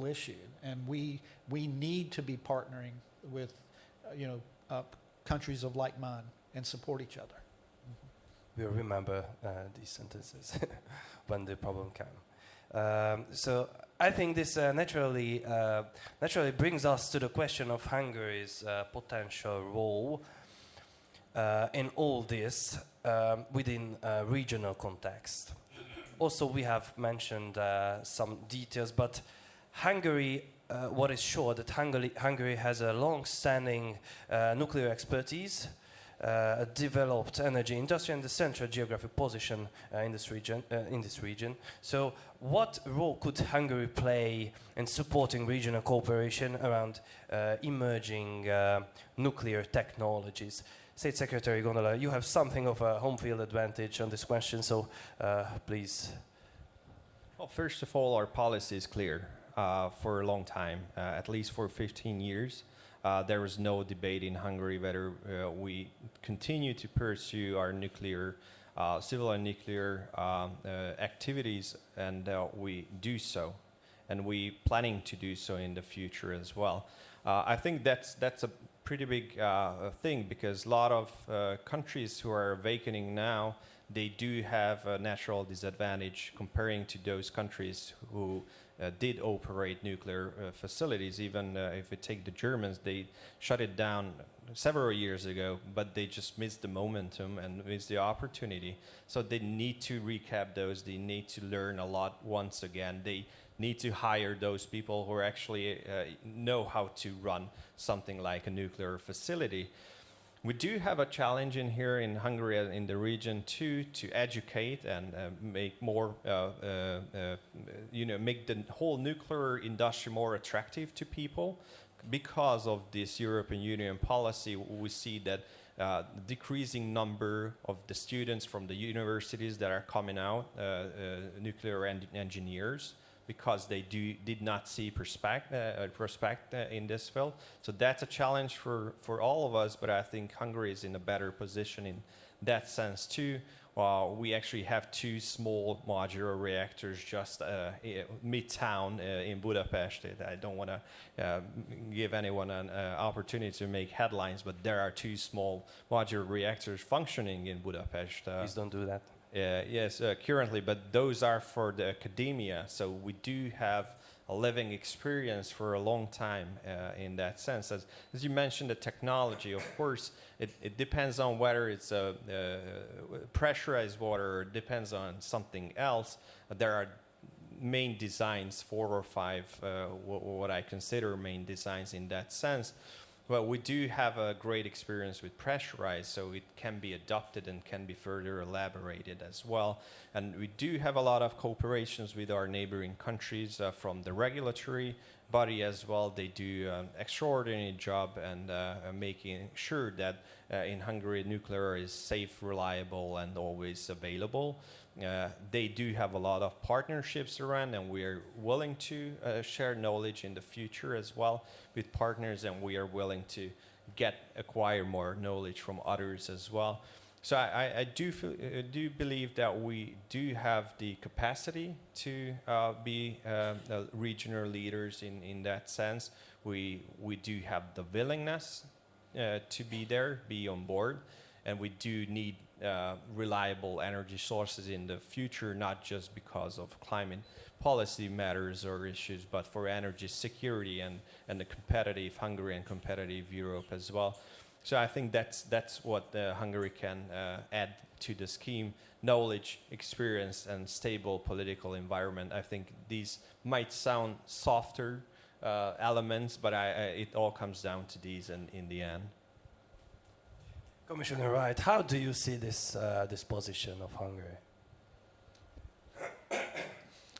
issue, and we need to be partnering with countries of like mind and support each other. We'll remember these sentences when the problem came. So I think this naturally brings us to the question of Hungary's potential role in all this within a regional context. Also, we have mentioned some details, but Hungary, what is sure that Hungary has a long-standing nuclear expertise, a developed energy industry, and a central geographic position in this region. So, what role could Hungary play in supporting regional cooperation around emerging nuclear technologies? State Secretary Gondola, you have something of a home field advantage on this question, so please. Well, first of all, our policy is clear for a long time, at least for 15 years. There was no debate in Hungary whether we continue to pursue our nuclear, civil and nuclear activities, and we do so, and we planning to do so in the future as well. I think that's a pretty big thing, because a lot of countries who are awakening now, they do have a natural disadvantage comparing to those countries who did operate nuclear facilities. Even if we take the Germans, they shut it down several years ago, but they just missed the momentum and missed the opportunity. So they need to recap those. They need to learn a lot once again. They need to hire those people who actually know how to run something like a nuclear facility. We do have a challenge in here in Hungary and in the region too, to educate and make more, make the whole nuclear industry more attractive to people. Because of this European Union policy, we see that decreasing number of the students from the universities that are coming out, nuclear engineers, because they did not see prospect in this field. So that's a challenge for all of us, but I think Hungary is in a better position in that sense too. We actually have 2 small modular reactors just midtown in Budapest. I don't want to give anyone an opportunity to make headlines, but there are 2 small modular reactors functioning in Budapest. Please don't do that. Yes, currently, but those are for the academia. So we do have a living experience for a long time in that sense. As you mentioned, the technology, of course, it depends on whether it's pressurized water or it depends on something else. There are main designs, 4 or 5, what I consider main designs in that sense. Well, we do have a great experience with pressurized, so it can be adopted and can be further elaborated as well. And we do have a lot of cooperations with our neighboring countries from the regulatory body as well. They do an extraordinary job and making sure that in Hungary nuclear is safe, reliable, and always available. They do have a lot of partnerships around, and we are willing to share knowledge in the future as well with partners, and we are willing to acquire more knowledge from others as well. So I do believe that we do have the capacity to be regional leaders in that sense. We do have the willingness to be there, be on board, and we do need reliable energy sources in the future, not just because of climate policy matters or issues, but for energy security and the competitive Hungary and competitive Europe as well. So I think that's what Hungary can add to the scheme: knowledge, experience, and stable political environment. I think these might sound softer elements, but it all comes down to these in the end. Commissioner Wright, how do you see this position of Hungary?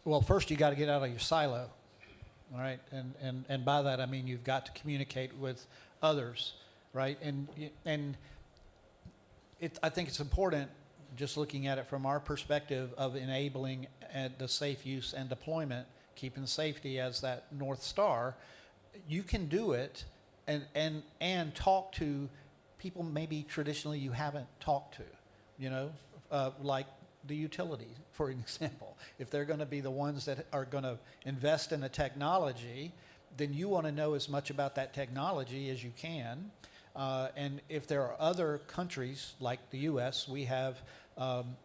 Well, first you got to get out of your silo, all right? And by that I mean you've got to communicate with others, right? And I think it's important, just looking at it from our perspective of enabling the safe use and deployment, keeping safety as that North Star. You can do it and talk to people maybe traditionally you haven't talked to, like the utilities, for example. If they're going to be the ones that are going to invest in the technology, then you want to know as much about that technology as you can. And if there are other countries like the U.S., we have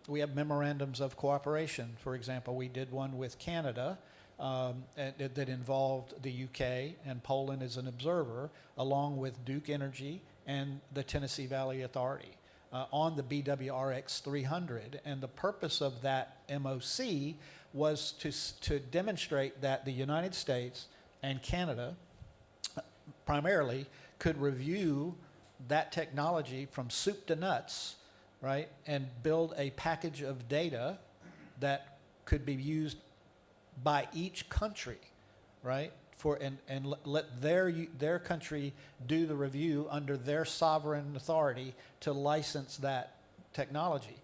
memorandums of cooperation. For example, we did one with Canada that involved the UK and Poland as an observer, along with Duke Energy and the Tennessee Valley Authority on the BWRX 300. And the purpose of that MOC was to demonstrate that the United States and Canada primarily could review that technology from soup to nuts, right, and build a package of data that could be used by each country, right, and let their country do the review under their sovereign authority to license that technology.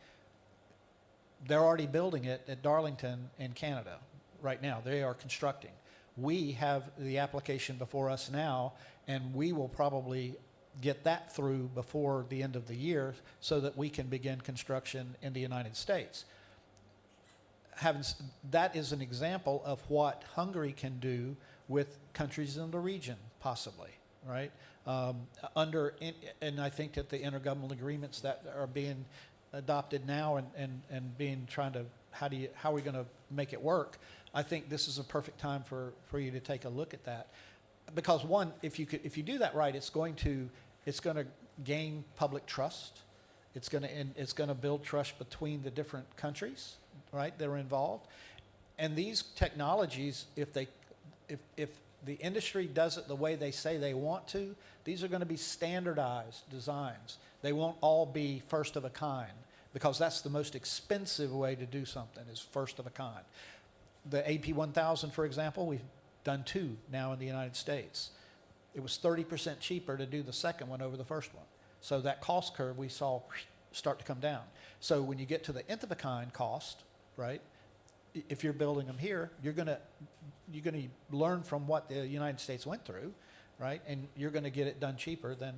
They're already building it at Darlington in Canada right now. They are constructing. We have the application before us now, and we will probably get that through before the end of the year so that we can begin construction in the United States. That is an example of what Hungary can do with countries in the region, possibly, right? And I think that the intergovernmental agreements that are being adopted now and being how are we going to make it work? I think this is a perfect time for you to take a look at that, because one, if you do that right, it's going to gain public trust. It's going to build trust between the different countries, right, that are involved. And these technologies, if the industry does it the way they say they want to, these are going to be standardized designs. They won't all be first of a kind, because that's the most expensive way to do something, is first of a kind. The AP1000, for example, we've done 2 now in the United States. It was 30% cheaper to do the second one over the first one. So that cost curve we saw start to come down. So when you get to the nth of a kind cost, right, if you're building them here, you're gonna learn from what the United States went through, right? And you're gonna get it done cheaper than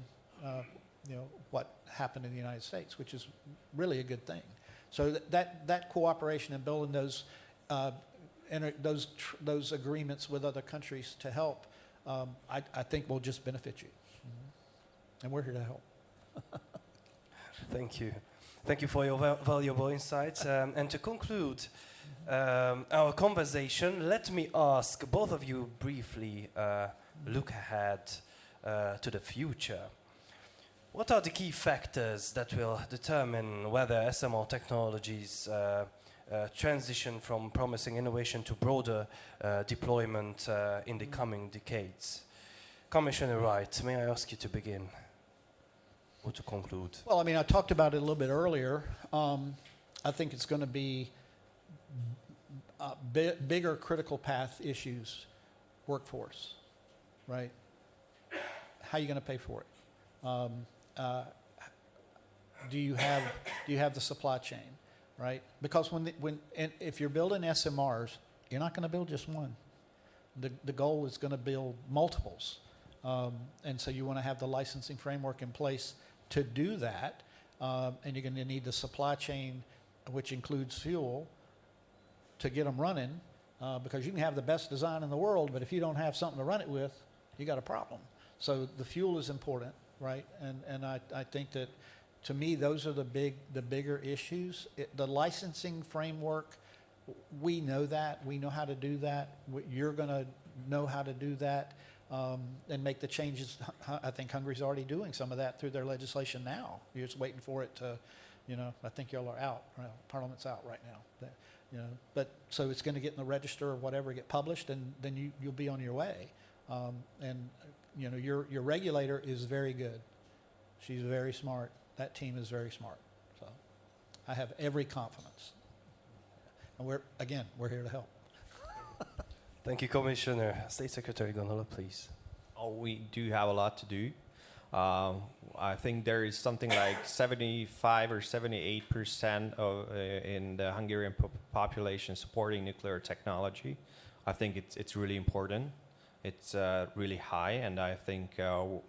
what happened in the United States, which is really a good thing. So that cooperation and building those those agreements with other countries to help, I think will just benefit you. And we're here to help. Thank you. Thank you for your valuable insights. And to conclude our conversation, let me ask both of you briefly look ahead to the future. What are the key factors that will determine whether SMR technologies transition from promising innovation to broader deployment in the coming decades? Commissioner Wright, may I ask you to begin or to conclude? Well, I mean, I talked about it a little bit earlier. I think it's going to be bigger critical path issues, workforce, right? How are you going to pay for it? Do you have the supply chain, right? Because if you're building SMRs, you're not going to build just one. The goal is going to build multiples, and so you want to have the licensing framework in place to do that, and you're going to need the supply chain, which includes fuel, to get them running, because you can have the best design in the world, but if you don't have something to run it with, you got a problem. So the fuel is important, right? And I think that, to me, those are the bigger issues. The licensing framework, we know that. We know how to do that. You're going to know how to do that and make the changes. I think Hungary's already doing some of that through their legislation now. You're just waiting for it to, I think y'all are out. Right? Parliament's out right now. But so it's going to get in the register or whatever, get published, and then you'll be on your way. And your regulator is very good. She's very smart. That team is very smart. So I have every confidence. And we're here to help. Thank you, Commissioner. State Secretary Gondola, please. Oh, we do have a lot to do. I think there is something like 75 or 78% in the Hungarian population supporting nuclear technology. I think it's really important. It's really high, and I think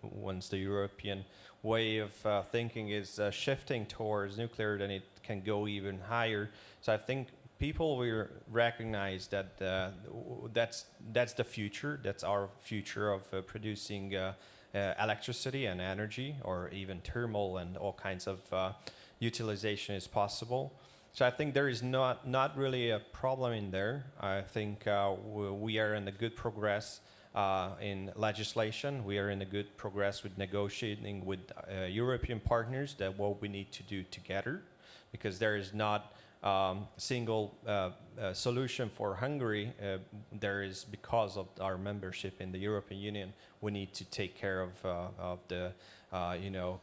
once the European way of thinking is shifting towards nuclear, then it can go even higher. So I think people will recognize that that's the future. That's our future of producing electricity and energy, or even thermal and all kinds of utilization is possible. So I think there is not really a problem in there. I think we are in a good progress in legislation. We are in a good progress with negotiating with European partners that what we need to do together, because there is not single solution for Hungary. There is, because of our membership in the European Union, we need to take care of the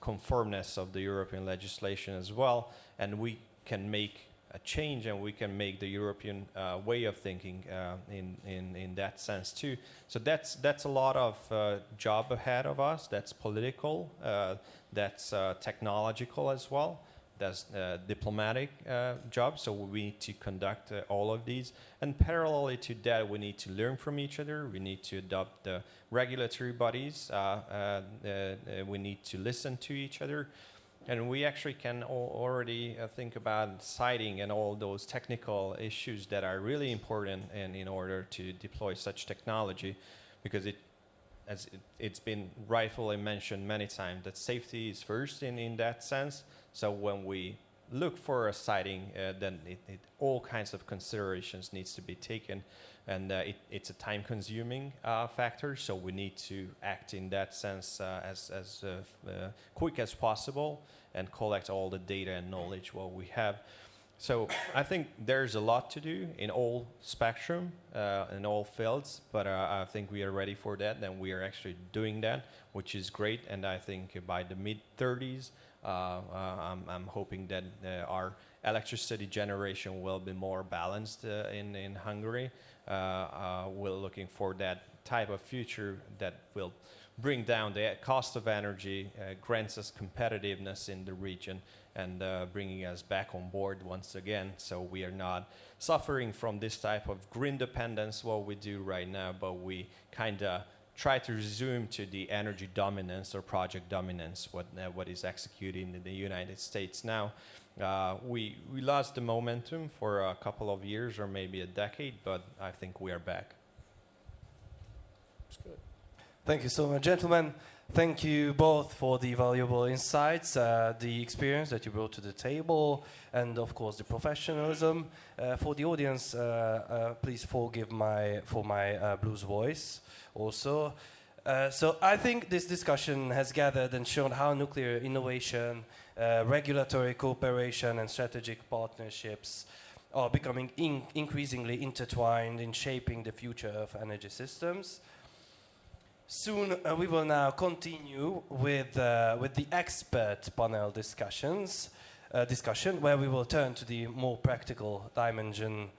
conformness of the European legislation as well, and we can make a change, and we can make the European way of thinking in that sense too. So that's a lot of job ahead of us. That's political, that's technological as well. That's diplomatic job, so we need to conduct all of these. And parallelly to that, we need to learn from each other. We need to adopt the regulatory bodies. We need to listen to each other. And we actually can already think about siting and all those technical issues that are really important in order to deploy such technology, because it's been rightfully mentioned many times that safety is first in that sense. So when we look for a siting, then all kinds of considerations needs to be taken, and it's a time-consuming factor. So we need to act in that sense as quick as possible and collect all the data and knowledge what we have. So I think there's a lot to do in all spectrum, in all fields, but I think we are ready for that, and we are actually doing that, which is great. And I think by the mid-30s, I'm hoping that our electricity generation will be more balanced in Hungary. We're looking for that type of future that will bring down the cost of energy, grants us competitiveness in the region, and bringing us back on board once again, so we are not suffering from this type of green dependence, what we do right now, but we kind of try to resume to the energy dominance or project dominance, what is executed in the United States now. We lost the momentum for a couple of years or maybe a decade, but I think we are back. That's good. Thank you so much, gentlemen. Thank you both for the valuable insights, the experience that you brought to the table, and of course the professionalism. For the audience, please forgive my blues voice also. So I think this discussion has gathered and shown how nuclear innovation, regulatory cooperation, and strategic partnerships are becoming increasingly intertwined in shaping the future of energy systems. Soon we will now continue with the expert panel discussion, where we will turn to the more practical dimensions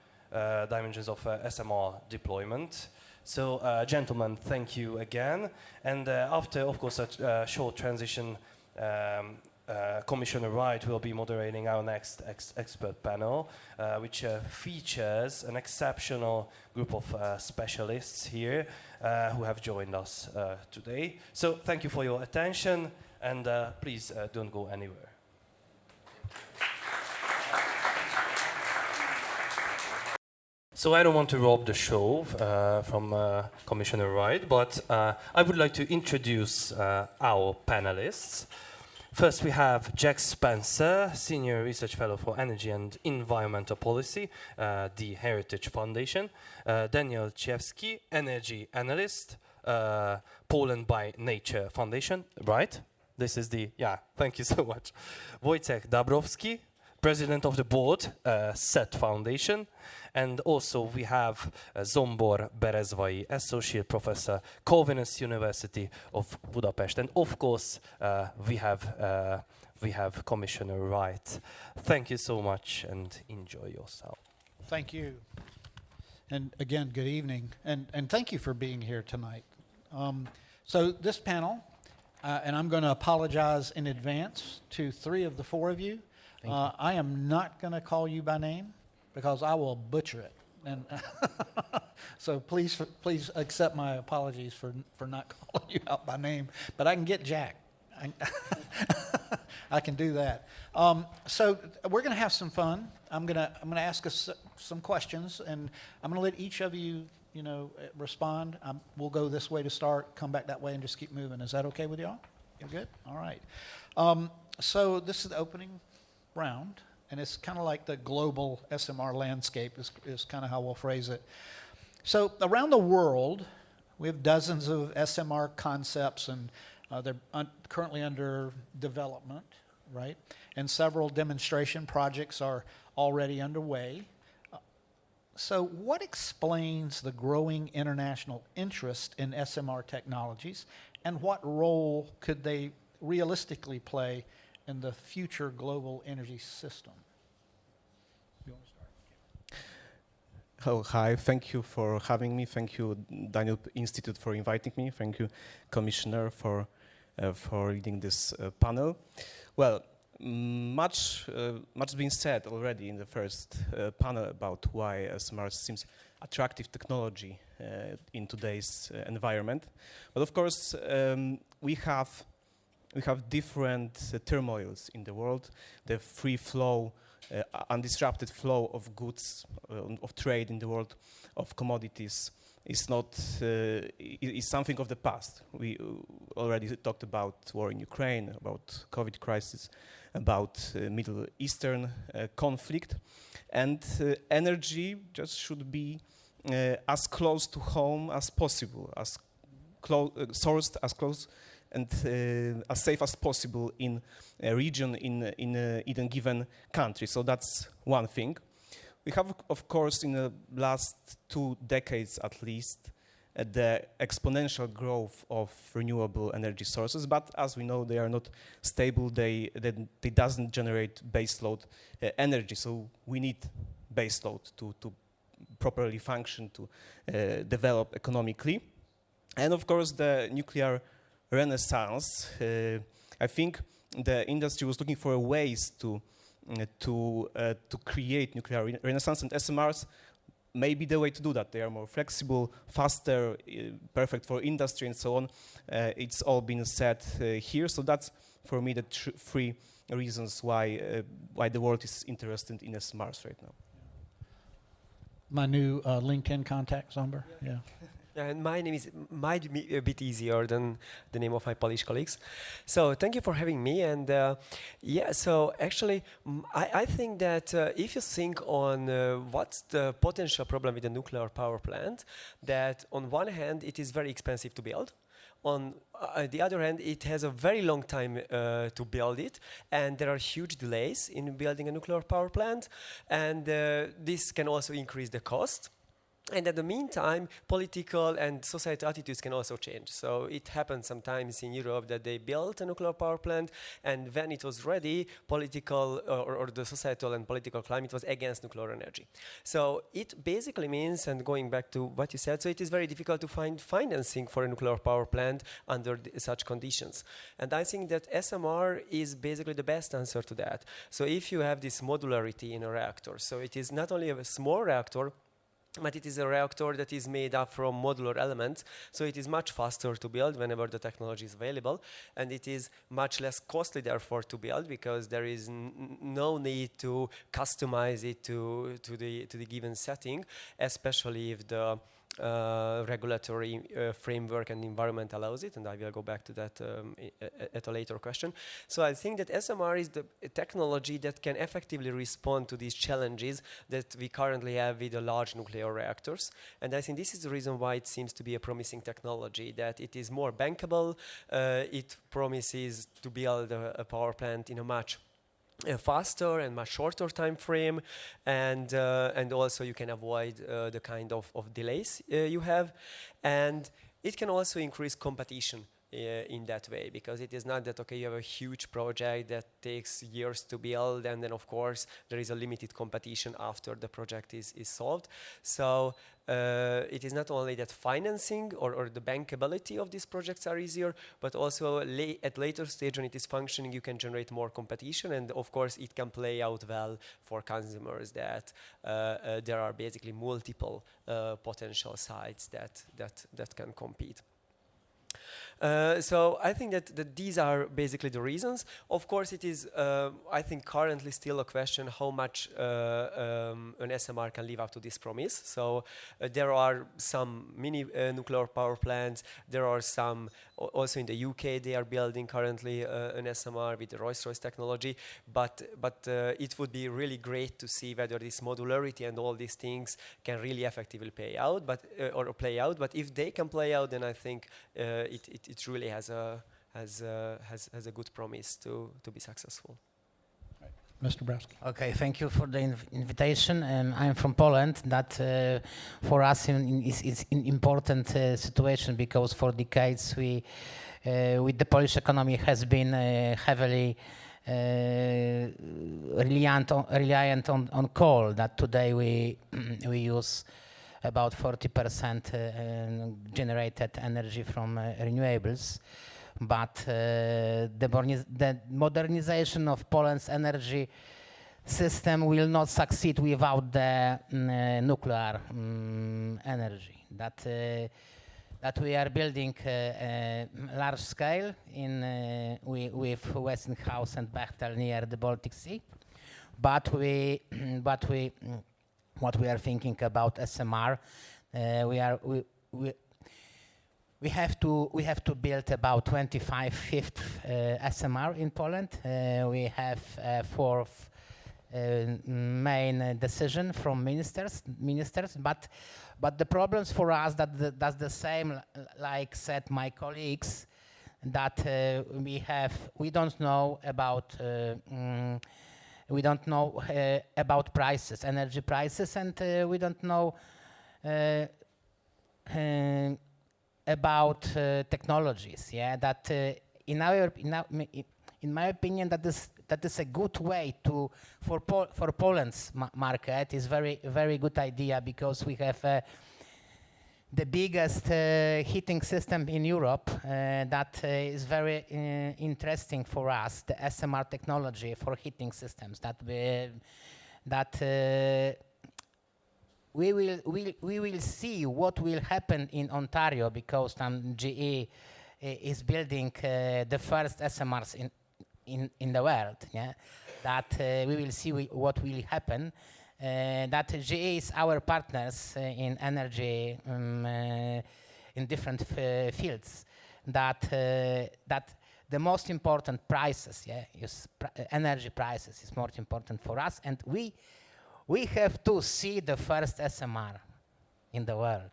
of SMR deployment. So, gentlemen, thank you again. And after, of course, a short transition, Commissioner Wright will be moderating our next expert panel, which features an exceptional group of specialists here who have joined us today. So thank you for your attention, and please don't go anywhere. So I don't want to rob the show from Commissioner Wright, but I would like to introduce our panelists. First, we have Jack Spencer, Senior Research Fellow for Energy and Environmental Policy, the Heritage Foundation. Daniel Chiewski, Energy Analyst, Poland by Nature Foundation, right? This is the, yeah, thank you so much. Wojciech Dabrowski, President of the Board, SET Foundation. And also we have Zombor Berezvai, Associate Professor, Corvinus University of Budapest. And of course, we have Commissioner Wright. Thank you so much and enjoy yourself. Thank you. And again, good evening. And thank you for being here tonight. So this panel, and I'm going to apologize in advance to 3 of the 4 of you. I am not going to call you by name, because I will butcher it. And so please accept my apologies for not calling you out by name. But I can get Jack. I can do that. So we're going to have some fun. I'm going to ask us some questions, and I'm going to let each of you, respond. We'll go this way to start, come back that way, and just keep moving. Is that okay with y'all? You're good? All right. So this is the opening round. And it's kind of like the global SMR landscape is kind of how we'll phrase it. So around the world, we have dozens of SMR concepts, and they're currently under development, right? And several demonstration projects are already underway. So what explains the growing international interest in SMR technologies, and what role could they realistically play in the future global energy system? You want to start? Oh, hi. Thank you for having me. Thank you, Daniel Institute, for inviting me. Thank you, Commissioner, for leading this panel. Well, much been said already in the first panel about why SMR seems attractive technology in today's environment. But of course, we have different turmoils in the world. The free flow, undisrupted flow of goods, of trade in the world, of commodities, is not is something of the past. We already talked about war in Ukraine, about COVID crisis, about Middle Eastern conflict, and energy just should be as close to home as possible, as sourced as close and as safe as possible in a region, in a given country. So that's one thing. We have, of course, in the last 2 decades at least, the exponential growth of renewable energy sources, but as we know, they are not stable. They doesn't generate baseload energy, so we need baseload to properly function, to develop economically. And of course, the nuclear renaissance. I think the industry was looking for ways to create nuclear renaissance, and SMRs may be the way to do that. They are more flexible, faster, perfect for industry and so on. It's all been said here, so that's for me the three reasons why the world is interested in SMRs right now. My new LinkedIn contact number. Yeah. And my name might be a bit easier than the name of my Polish colleagues. So thank you for having me. And so actually, I think that if you think on what's the potential problem with a nuclear power plant, that on one hand, it is very expensive to build. On the other hand, it has a very long time to build it, and there are huge delays in building a nuclear power plant, and this can also increase the cost. And in the meantime, political and societal attitudes can also change. So it happened sometimes in Europe that they built a nuclear power plant, and when it was ready, political or the societal and political climate was against nuclear energy. So it basically means, and going back to what you said, so it is very difficult to find financing for a nuclear power plant under such conditions. And I think that SMR is basically the best answer to that. So if you have this modularity in a reactor, so it is not only a small reactor, but it is a reactor that is made up from modular elements, so it is much faster to build whenever the technology is available, and it is much less costly therefore to build, because there is no need to customize it to the given setting, especially if the regulatory framework and environment allows it, and I will go back to that at a later question. So I think that SMR is the technology that can effectively respond to these challenges that we currently have with the large nuclear reactors, and I think this is the reason why it seems to be a promising technology, that it is more bankable, it promises to build a power plant in a much faster and much shorter time frame, and also you can avoid the kind of delays you have, and it can also increase competition in that way, because it is not that, okay, you have a huge project that takes years to build, and then of course there is a limited competition after the project is solved. So it is not only that financing or the bankability of these projects are easier, but also at later stage when it is functioning, you can generate more competition, and of course it can play out well for consumers that there are basically multiple potential sites that can compete. So I think that these are basically the reasons. Of course, it is, I think, currently still a question how much an SMR can live up to this promise. So there are some mini nuclear power plants. There are some, also in the UK, they are building currently an SMR with the Rolls-Royce technology. But it would be really great to see whether this modularity and all these things can really effectively play out. But if they can play out, then I think it really has a good promise to be successful. Right. Mr. Browski. Okay, thank you for the invitation. I'm from Poland. That for us is an important situation, because for decades we, with the Polish economy, has been heavily reliant on coal. That today we use about 40% generated energy from renewables, but the modernization of Poland's energy system will not succeed without the nuclear energy. That we are building large scale with Westinghouse and Bechtel near the Baltic Sea, but what we are thinking about SMR, we have to build about 25 SMR in Poland. We have fourth main decision from ministers, but the problems for us that's the same, like said my colleagues, that we don't know about prices, energy prices, and we don't know about technologies. Yeah, that in my opinion, that is a good way for Poland's market. Is very good idea, because we have the biggest heating system in Europe that is very interesting for us, the SMR technology for heating systems we will see what will happen in Ontario, because GE is building the first SMRs in the world. Yeah, that we will see what will happen. That GE is our partners in energy in different fields. That the most important prices, energy prices, is more important for us, and we have to see the first SMR in the world.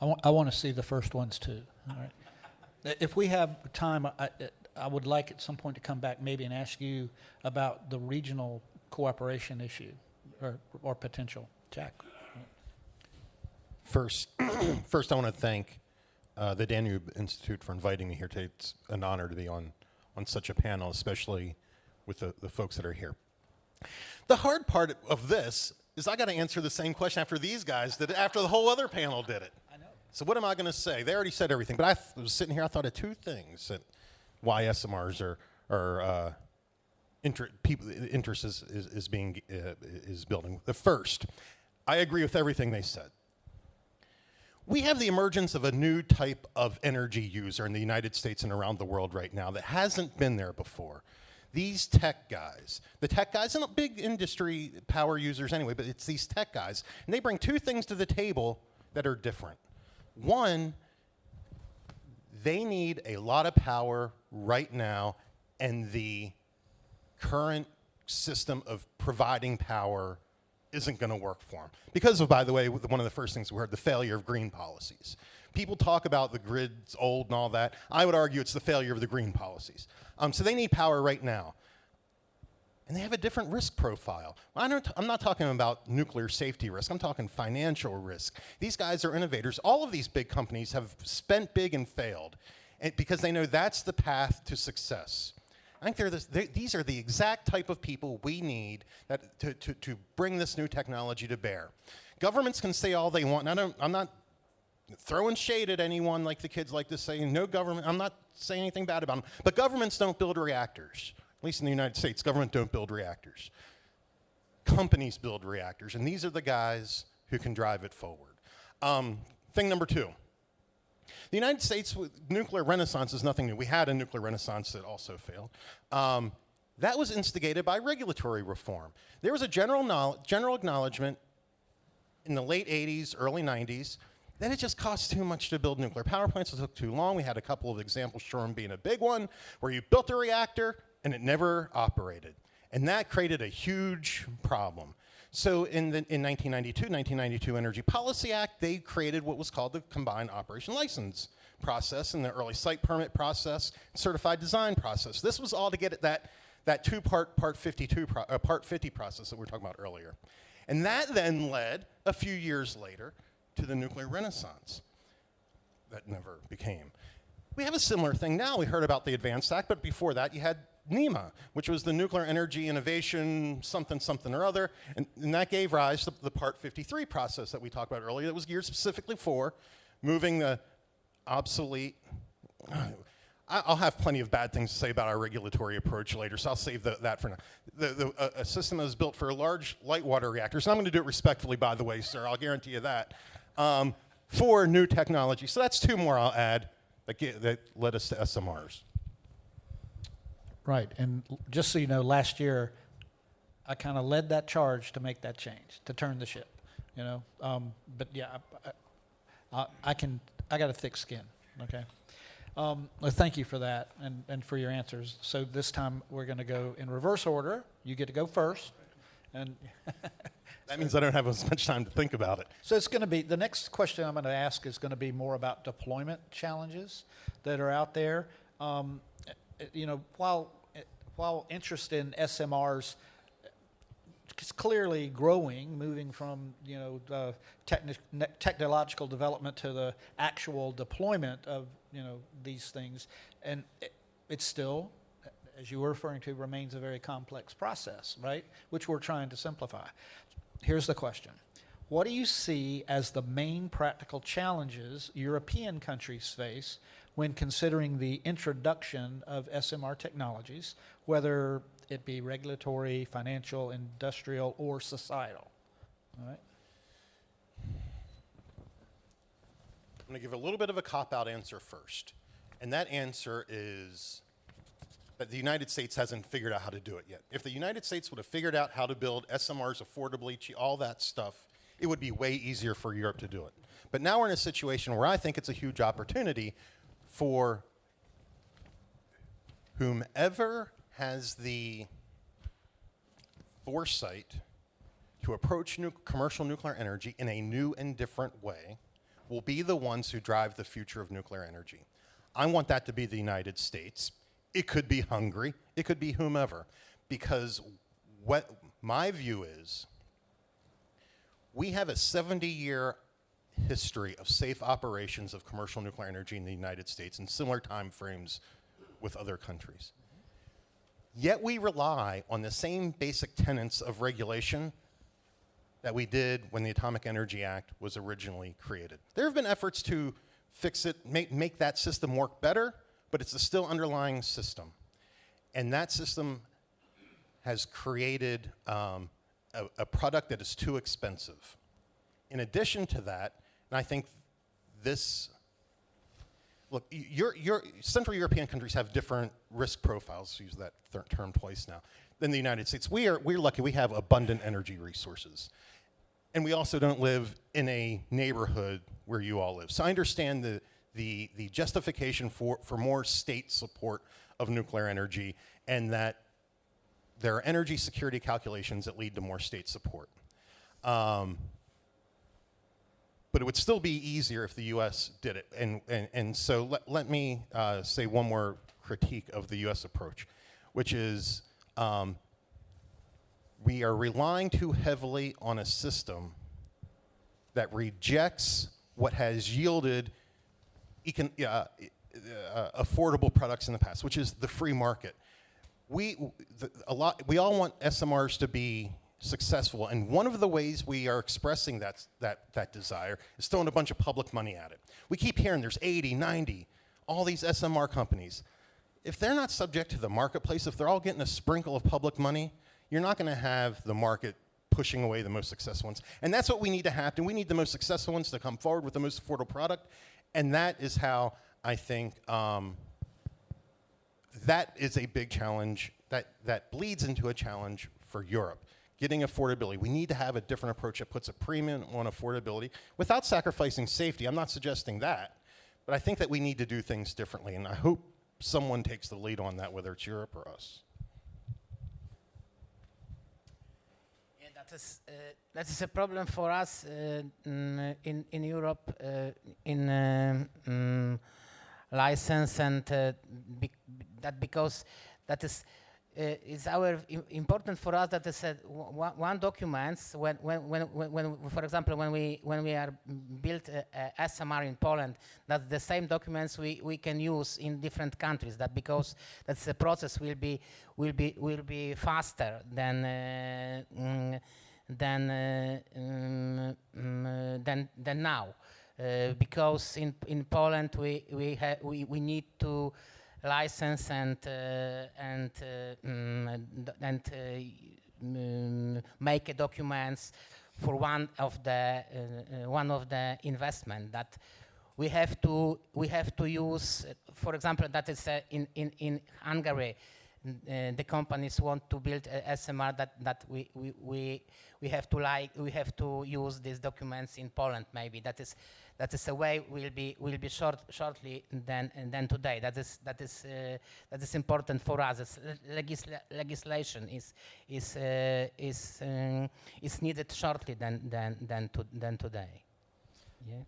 I want to see the first ones too. All right. If we have time, I would like at some point to come back maybe and ask you about the regional cooperation issue or potential. Jack. First, I want to thank the Danube Institute for inviting me here today. It's an honor to be on such a panel, especially with the folks that are here. The hard part of this is I got to answer the same question after these guys did it, after the whole other panel did it. I know. So what am I going to say? They already said everything, but I was sitting here, I thought of two things that why SMRs are interest is building. The first, I agree with everything they said. We have the emergence of a new type of energy user in the United States and around the world right now that hasn't been there before. These tech guys, the tech guys, and big industry power users anyway, but it's these tech guys, and they bring two things to the table that are different. One, they need a lot of power right now, and the current system of providing power isn't going to work for them. Because of, by the way, one of the first things we heard, the failure of green policies. People talk about the grid's old and all that. I would argue it's the failure of the green policies. So they need power right now. And they have a different risk profile. I'm not talking about nuclear safety risk. I'm talking financial risk. These guys are innovators. All of these big companies have spent big and failed because they know that's the path to success. I think these are the exact type of people we need to bring this new technology to bear. Governments can say all they want. And I'm not throwing shade at anyone like the kids like to say. No government. I'm not saying anything bad about them. But governments don't build reactors. At least in the United States, government don't build reactors. Companies build reactors, and these are the guys who can drive it forward. Thing number two. The United States, nuclear renaissance is nothing new. We had a nuclear renaissance that also failed. That was instigated by regulatory reform. There was a general acknowledgement in the late 80s, early 90s, that it just costs too much to build nuclear power plants. It took too long. We had a couple of examples, Shoreham being a big one, where you built a reactor and it never operated. And that created a huge problem. So in 1992 Energy Policy Act, they created what was called the Combined Operation License process and the early site permit process, certified design process. This was all to get at that two-part Part 50 process that we were talking about earlier. And that then led, a few years later, to the nuclear renaissance. That never became. We have a similar thing now. We heard about the Advanced Act, but before that you had NEMA, which was the Nuclear Energy Innovation something or other, and that gave rise to the Part 53 process that we talked about earlier that was geared specifically for moving the obsolete... I'll have plenty of bad things to say about our regulatory approach later, so I'll save that for now. A system that was built for large light water reactors, and I'm going to do it respectfully, by the way, sir, I'll guarantee you that, for new technology. So that's two more I'll add that led us to SMRs. Right, and just so you know, last year I kind of led that charge to make that change, to turn the ship, you know. But yeah, I got a thick skin, okay. Well, thank you for that and for your answers. So this time we're going to go in reverse order. You get to go first, and that means I don't have as much time to think about it. So it's going to be the next question I'm going to ask is going to be more about deployment challenges that are out there. You know, while interest in SMRs is clearly growing, moving from technological development to the actual deployment of these things, and it still, as you were referring to, remains a very complex process, right? Which we're trying to simplify. Here's the question: What do you see as the main practical challenges European countries face when considering the introduction of SMR technologies, whether it be regulatory, financial, industrial, or societal? All right. I'm going to give a little bit of a cop-out answer first. And that answer is that the United States hasn't figured out how to do it yet. If the United States would have figured out how to build SMRs affordably, all that stuff, it would be way easier for Europe to do it. But now we're in a situation where I think it's a huge opportunity for whomever has the foresight to approach commercial nuclear energy in a new and different way will be the ones who drive the future of nuclear energy. I want that to be the United States. It could be Hungary. It could be whomever. Because what my view is, we have a 70-year history of safe operations of commercial nuclear energy in the United States in similar time frames with other countries. Yet we rely on the same basic tenets of regulation that we did when the Atomic Energy Act was originally created. There have been efforts to fix it, make that system work better, but it's a still underlying system. And that system has created a product that is too expensive. In addition to that, and I think this, look, Central European countries have different risk profiles, use that term twice now, than the United States. We're lucky we have abundant energy resources. And we also don't live in a neighborhood where you all live. So I understand the justification for more state support of nuclear energy, and that there are energy security calculations that lead to more state support. But it would still be easier if the US did it. And so let me say one more critique of the US approach, which is we are relying too heavily on a system that rejects what has yielded affordable products in the past, which is the free market. We all want SMRs to be successful, and one of the ways we are expressing that desire is throwing a bunch of public money at it. We keep hearing there's 80, 90, all these SMR companies. If they're not subject to the marketplace, if they're all getting a sprinkle of public money, you're not going to have the market pushing away the most successful ones. And that's what we need to happen. We need the most successful ones to come forward with the most affordable product, and that is how I think that is a big challenge that bleeds into a challenge for Europe. Getting affordability. We need to have a different approach that puts a premium on affordability without sacrificing safety. I'm not suggesting that, but I think that we need to do things differently, and I hope someone takes the lead on that, whether it's Europe or us. Yeah, that is a problem for us in Europe in license, and because that is. It's important for us that is one documents when for example when we are built a SMR in Poland, that's the same documents we can use in different countries. That because that's the process will be faster than now, because in Poland we need to license and make documents for one of the investment that we have to use. For example, that is in Hungary, the companies want to build a SMR that we have to use these documents in Poland. Maybe that is a way will be shortly than today. That is important for us. Legislation is needed shortly than today. Yeah.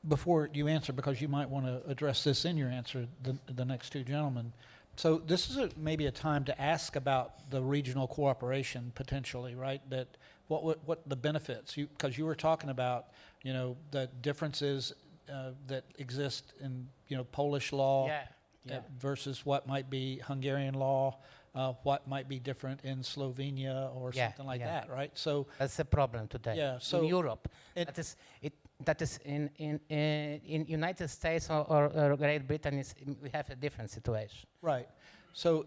Before you answer, because you might want to address this in your answer, the next two gentlemen. So this is maybe a time to ask about the regional cooperation potentially, right? That what the benefits, because you were talking about, the differences that exist in, Polish law versus what might be Hungarian law, what might be different in Slovenia or something like that, right? So that's the problem today. Yeah, so in Europe, that is in United States or Great Britain, we have a different situation. right. So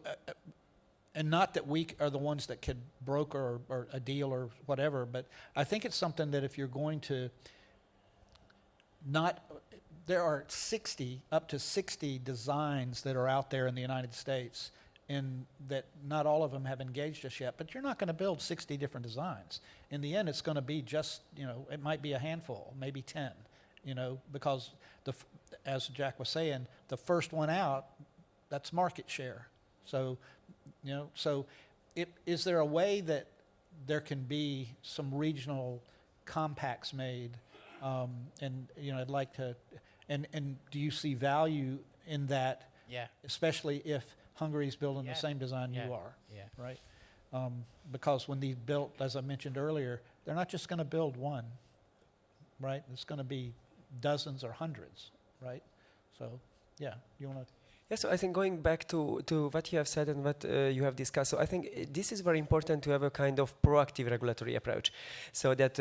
and not that we are the ones that could broker or a deal or whatever, but I think it's something that if you're going to there are up to 60 designs that are out there in the United States, and that not all of them have engaged us yet, but you're not going to build 60 different designs. In the end, it's going to be just, it might be a handful, maybe 10, because as Jack was saying, the first one out, that's market share. So, is there a way that there can be some regional compacts made? And I'd like to, and do you see value in that? Yeah. Especially if Hungary's building the same design you are, right? Because when these built, as I mentioned earlier, they're not just going to build one, right? It's going to be dozens or hundreds, right? So, you want to? Yeah, so I think going back to what you have said and what you have discussed, so I think this is very important to have a kind of proactive regulatory approach, so that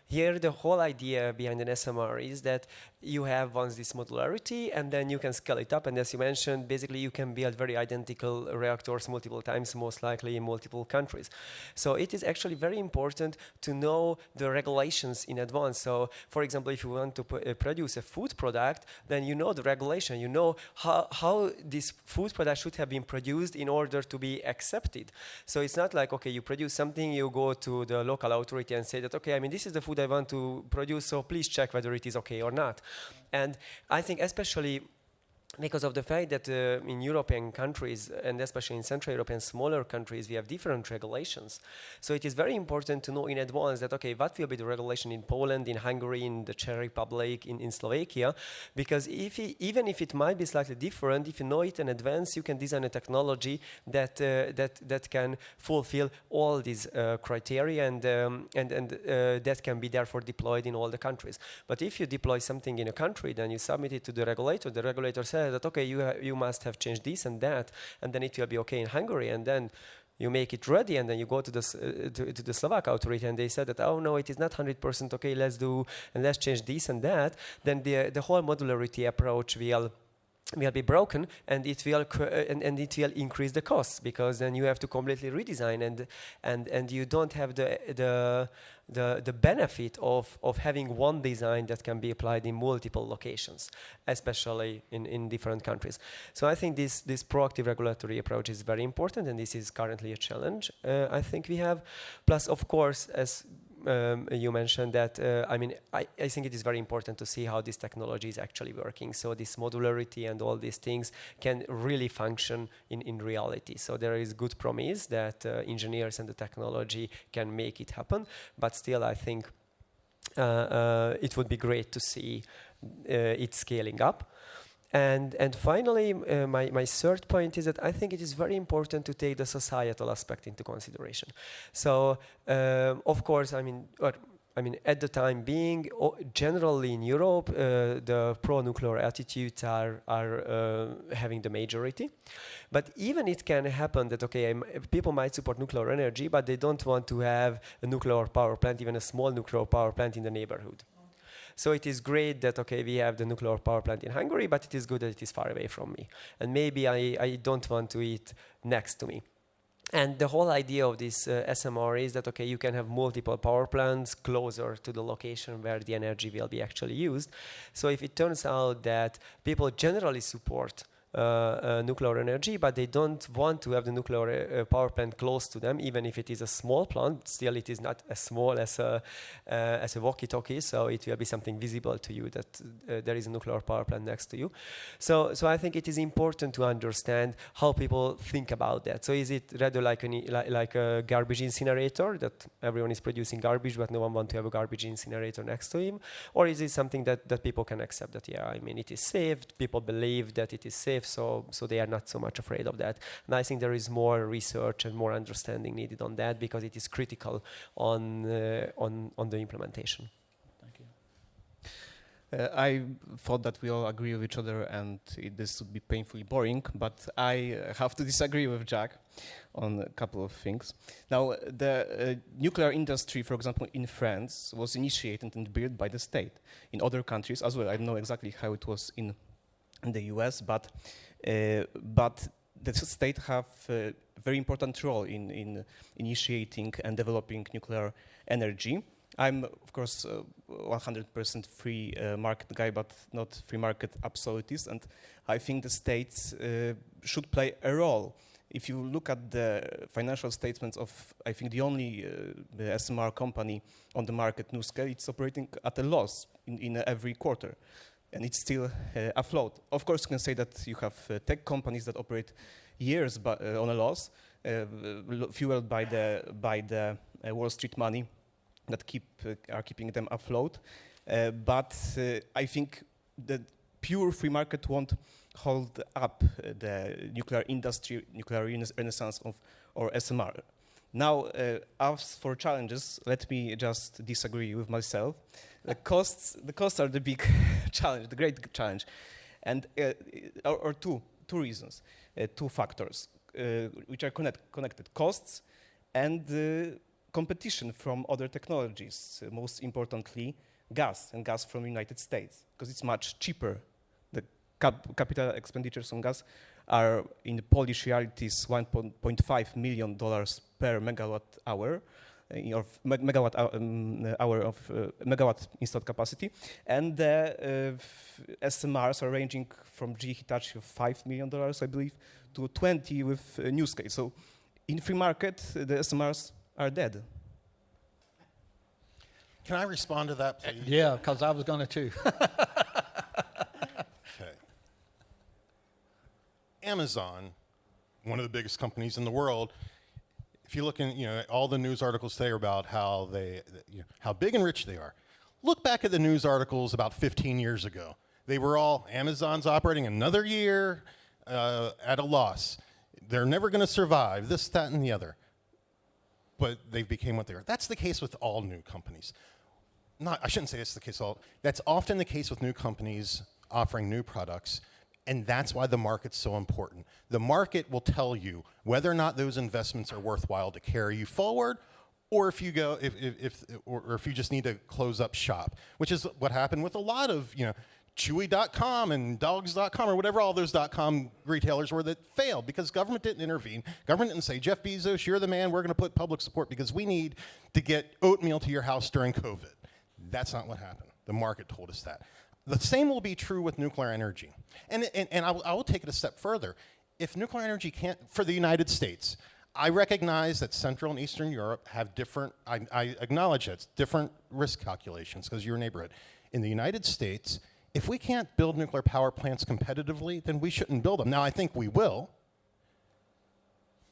here the whole idea behind an SMR is that you have once this modularity, and then you can scale it up. And as you mentioned, basically you can build very identical reactors multiple times, most likely in multiple countries. So it is actually very important to know the regulations in advance. So, for example, if you want to produce a food product, then you know the regulation. You know how this food product should have been produced in order to be accepted. So it's not like, okay, you produce something, you go to the local authority and say that, okay, this is the food I want to produce, so please check whether it is okay or not. And I think especially because of the fact that in European countries, and especially in Central European smaller countries, we have different regulations. So it is very important to know in advance that, okay, what will be the regulation in Poland, in Hungary, in the Czech Republic, in Slovakia, because even if it might be slightly different, if you know it in advance, you can design a technology that can fulfill all these criteria, and that can be therefore deployed in all the countries. But if you deploy something in a country, then you submit it to the regulator says that, okay, you must have changed this and that, and then it will be okay in Hungary, and then you make it ready, and then you go to the Slovak authority, and they said that, oh no, it is not 100% okay, let's change this and that. Then the whole modularity approach will be broken, and it will increase the costs, because then you have to completely redesign, and you don't have the benefit of having one design that can be applied in multiple locations, especially in different countries. So I think this proactive regulatory approach is very important, and this is currently a challenge I think we have. Plus, of course, as you mentioned that, I think it is very important to see how this technology is actually working. So this modularity and all these things can really function in reality. So there is good promise that engineers and the technology can make it happen. But still, I think it would be great to see it scaling up. And finally, my third point is that I think it is very important to take the societal aspect into consideration. So, of course, at the time being, generally in Europe, the pro-nuclear attitudes are having the majority. But even it can happen that, okay, people might support nuclear energy, but they don't want to have a nuclear power plant, even a small nuclear power plant in the neighborhood. So it is great that, okay, we have the nuclear power plant in Hungary, but it is good that it is far away from me. And maybe I don't want to eat next to me. And the whole idea of this SMR is that, okay, you can have multiple power plants closer to the location where the energy will be actually used. So if it turns out that people generally support nuclear energy, but they don't want to have the nuclear power plant close to them, even if it is a small plant. Still, it is not as small as a walkie-talkie, so it will be something visible to you that there is a nuclear power plant next to you. So I think it is important to understand how people think about that. So is it rather like a garbage incinerator, that everyone is producing garbage, but no one wants to have a garbage incinerator next to him? Or is it something that people can accept, that, yeah, I mean, it is safe, people believe that it is safe, so they are not so much afraid of that. And I think there is more research and more understanding needed on that, because it is critical on the implementation. Thank you. I thought that we all agree with each other and this would be painfully boring, but I have to disagree with Jack on a couple of things. Now, the nuclear industry, for example, in France, was initiated and built by the state. In other countries as well, I don't know exactly how it was in the US, but the state have a very important role in initiating and developing nuclear energy. I'm, of course, 100% free market guy, but not free market absolutist, and I think the states should play a role. If you look at the financial statements of, I think, the only the SMR company on the market, NuScale, it's operating at a loss in every quarter, and it's still afloat. Of course, you can say that you have tech companies that operate years on a loss, fueled by the Wall Street money that are keeping them afloat. But I think the pure free market won't hold up the nuclear industry, nuclear renaissance or SMR. Now, as for challenges, let me just disagree with myself. The costs are the big challenge, the great challenge, and or two reasons, two factors which are connected: costs and competition from other technologies, most importantly gas from the United States, because it's much cheaper. The capital expenditures on gas are, in the Polish realities, $1.5 million per megawatt hour, or hour of megawatt installed capacity, and the SMRs are ranging from GE Hitachi of $5 million, I believe, to 20 with NuScale. So, in free market, the SMRs are dead. Can I respond to that, please? Yeah, because I was going to too. Okay. Amazon, one of the biggest companies in the world, if you look in, all the news articles today are about how how big and rich they are. Look back at the news articles about 15 years ago. They were all, Amazon's operating another year at a loss. They're never going to survive, this, that, and the other. But they became what they are. That's the case with all new companies. I shouldn't say it's the case all. That's often the case with new companies offering new products, and that's why the market's so important. The market will tell you whether or not those investments are worthwhile to carry you forward, or if you go, or if you just need to close up shop, which is what happened with a lot of, Chewy.com and Dogs.com or whatever all those .com retailers were that failed because government didn't intervene. Government didn't say, Jeff Bezos, you're the man, we're going to put public support because we need to get oatmeal to your house during COVID. That's not what happened. The market told us that. The same will be true with nuclear energy. And I will take it a step further. If nuclear energy can't, for the United States, I recognize that Central and Eastern Europe have different, I acknowledge that, different risk calculations because your neighborhood. In the United States, if we can't build nuclear power plants competitively, then we shouldn't build them. Now, I think we will.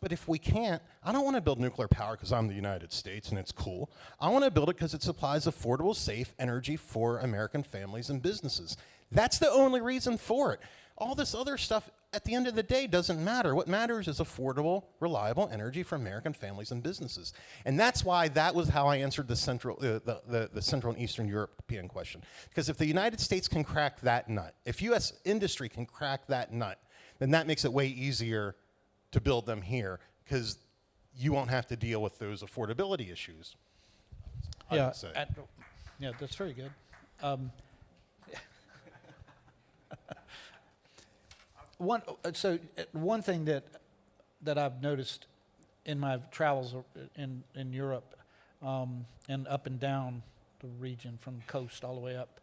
But if we can't, I don't want to build nuclear power because I'm the United States and it's cool. I want to build it because it supplies affordable, safe energy for American families and businesses. That's the only reason for it. All this other stuff, at the end of the day, doesn't matter. What matters is affordable, reliable energy for American families and businesses. And that's why that was how I answered the Central and Eastern European question. Because if the United States can crack that nut, if U.S. industry can crack that nut, then that makes it way easier to build them here, because you won't have to deal with those affordability issues. Yeah, that's very good. One thing that I've noticed in my travels in Europe and up and down the region from the coast all the way up,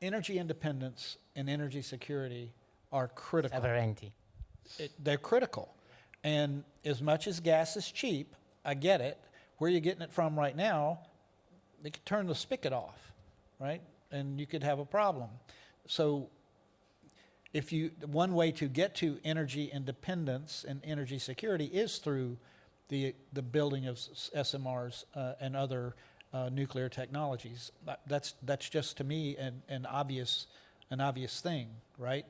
energy independence and energy security are critical. Sovereignty. They're critical. And as much as gas is cheap, I get it. Where you're getting it from right now, they could turn the spigot off, right? And you could have a problem. So one way to get to energy independence and energy security is through the building of SMRs and other nuclear technologies. That's just, to me, an obvious thing, right?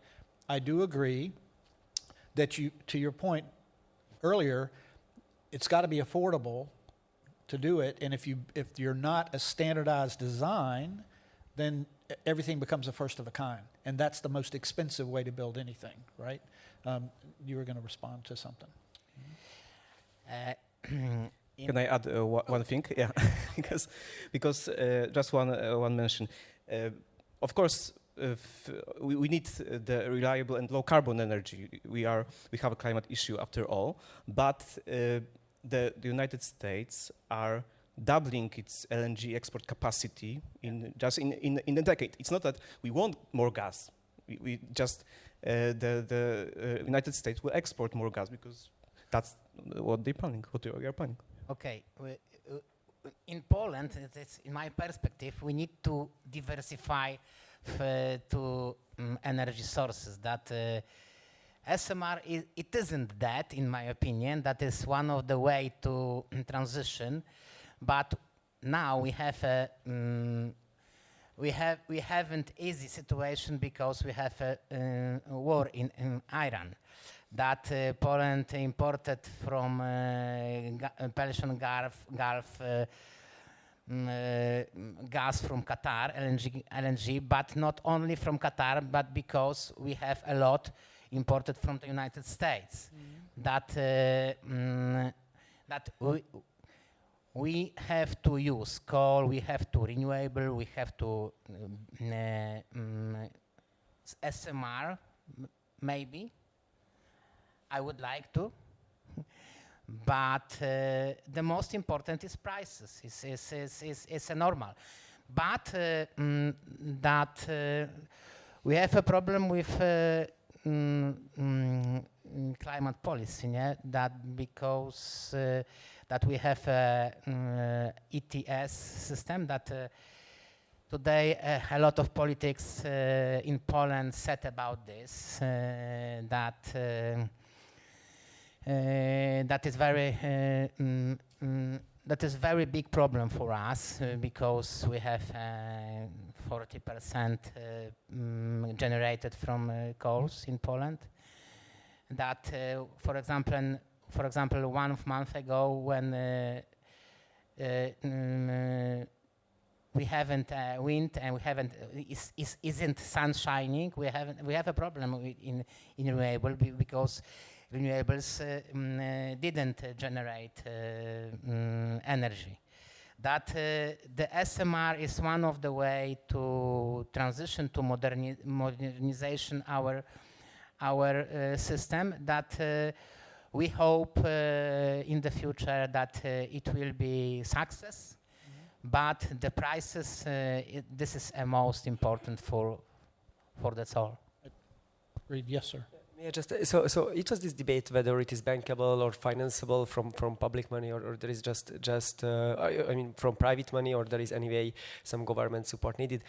I do agree that to your point earlier, it's got to be affordable to do it. And if you're not a standardized design, then everything becomes a first of a kind. And that's the most expensive way to build anything, right? You were going to respond to something. Can I add one thing? Yeah, because just one mention. Of course, we need the reliable and low carbon energy. We have a climate issue after all, but the United States are doubling its LNG export capacity in a decade. It's not that we want more gas. We just the United States will export more gas because that's what they're planning. What we are planning. Okay. In Poland, in my perspective, we need to diversify to energy sources. That SMR it isn't that, in my opinion. That is one of the way to transition, but now we have a we haven't easy situation because we have a war in Iran. That Poland imported from Persian Gulf gas from Qatar, LNG, but not only from Qatar, but because we have a lot imported from the United States. That we have to use coal, we have to renewable, we have to SMR, maybe. I would like to, but the most important is prices. It's a normal, but that we have a problem with climate policy. Yeah? That because that we have a ETS system that. Today, a lot of politics in Poland said about this. That is very big problem for us because we have 40% generated from coals in Poland. That, for example, 1 month ago, when we haven't wind and we haven't isn't sun shining. We have a problem in renewable because renewables didn't generate energy. That the SMR is one of the way to transition to modernization our system. That we hope in the future that it will be success. But the prices, this is most important for that's all. Reid, yes, sir. Yeah, just so it was this debate whether it is bankable or financeable from public money or there is just I mean from private money or there is anyway some government support needed.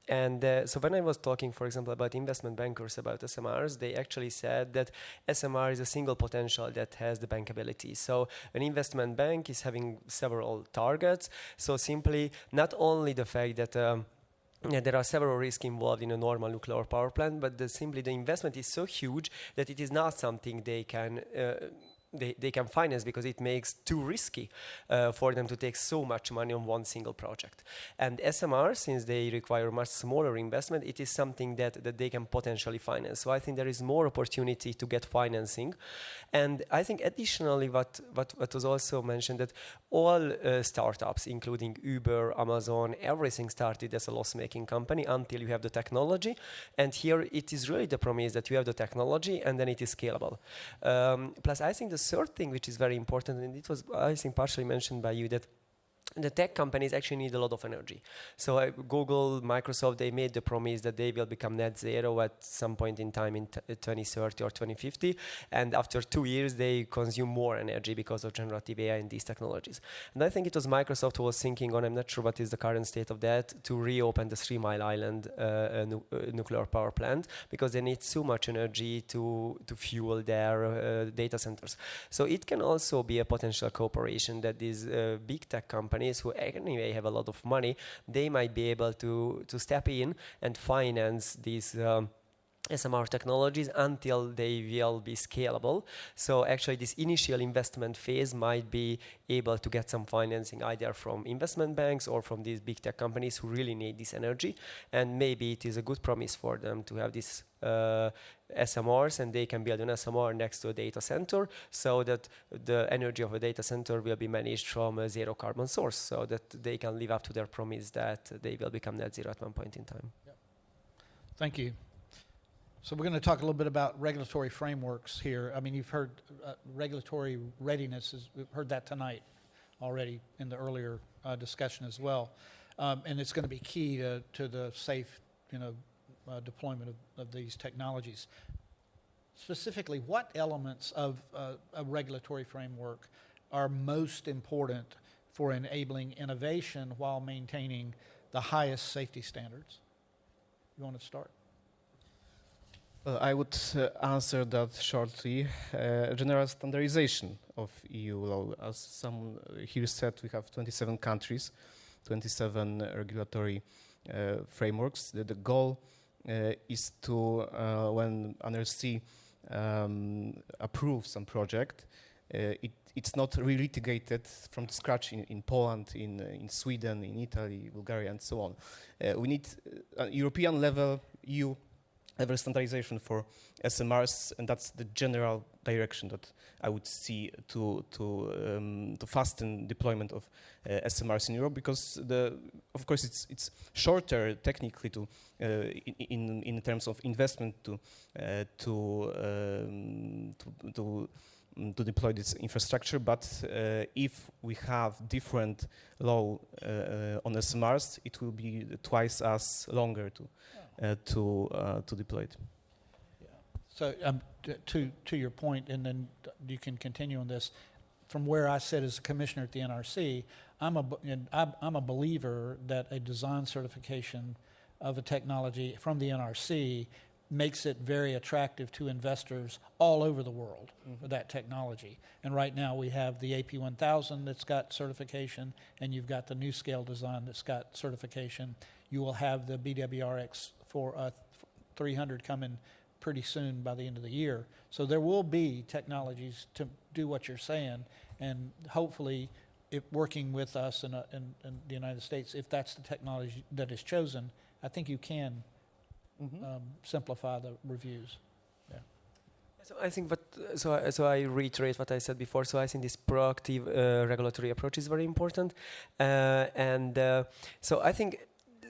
And so when I was talking, for example, about investment bankers about SMRs, they actually said that SMR is a single potential that has the bankability. So an investment bank is having several targets. So simply not only the fact that there are several risks involved in a normal nuclear power plant, but simply the investment is so huge that it is not something they can finance because it makes too risky for them to take so much money on one single project. And SMR, since they require much smaller investment, it is something that they can potentially finance. So I think there is more opportunity to get financing. And I think additionally what was also mentioned that all startups, including Uber, Amazon, everything started as a loss-making company until you have the technology. And here it is really the promise that you have the technology and then it is scalable. Plus I think the third thing which is very important, and it was I think partially mentioned by you, that the tech companies actually need a lot of energy. So Google, Microsoft, they made the promise that they will become net zero at some point in time in 2030 or 2050. And after 2 years, they consume more energy because of generative AI and these technologies. And I think it was Microsoft who was thinking on, I'm not sure what is the current state of that, to reopen the 3 Mile Island nuclear power plant because they need so much energy to fuel their data centers. So it can also be a potential cooperation that these big tech companies who anyway have a lot of money, they might be able to step in and finance these SMR technologies until they will be scalable. So actually this initial investment phase might be able to get some financing either from investment banks or from these big tech companies who really need this energy. And maybe it is a good promise for them to have this SMRs, and they can build an SMR next to a data center so that the energy of a data center will be managed from a zero carbon source, so that they can live up to their promise that they will become net zero at one point in time. Yep. Thank you. So we're going to talk a little bit about regulatory frameworks here. I mean, you've heard regulatory readiness, we've heard that tonight already in the earlier discussion as well. And it's going to be key to the safe, deployment of these technologies. Specifically, what elements of a regulatory framework are most important for enabling innovation while maintaining the highest safety standards? You want to start? I would answer that shortly. General standardization of EU law. As someone here said, we have 27 countries, 27 regulatory frameworks. The goal is to, when NRC approves some project, it's not re-litigated from scratch in Poland, in Sweden, in Italy, Bulgaria, and so on. We need European level, EU level standardization for SMRs, and that's the general direction that I would see to fasten deployment of SMRs in Europe, because of course it's shorter technically to in terms of investment to deploy this infrastructure, but if we have different law on SMRs, it will be twice as longer to deploy it. Yeah. So to your point, and then you can continue on this. From where I sit as a commissioner at the NRC, I'm a believer that a design certification of a technology from the NRC makes it very attractive to investors all over the world for that technology. And right now we have the AP1000 that's got certification, and you've got the new scale design that's got certification. You will have the BWRX 300 coming pretty soon by the end of the year. So there will be technologies to do what you're saying, and hopefully working with us in the United States, if that's the technology that is chosen, I think you can simplify the reviews. Yeah. So I think, so I reiterate what I said before. So I think this proactive regulatory approach is very important, and so I think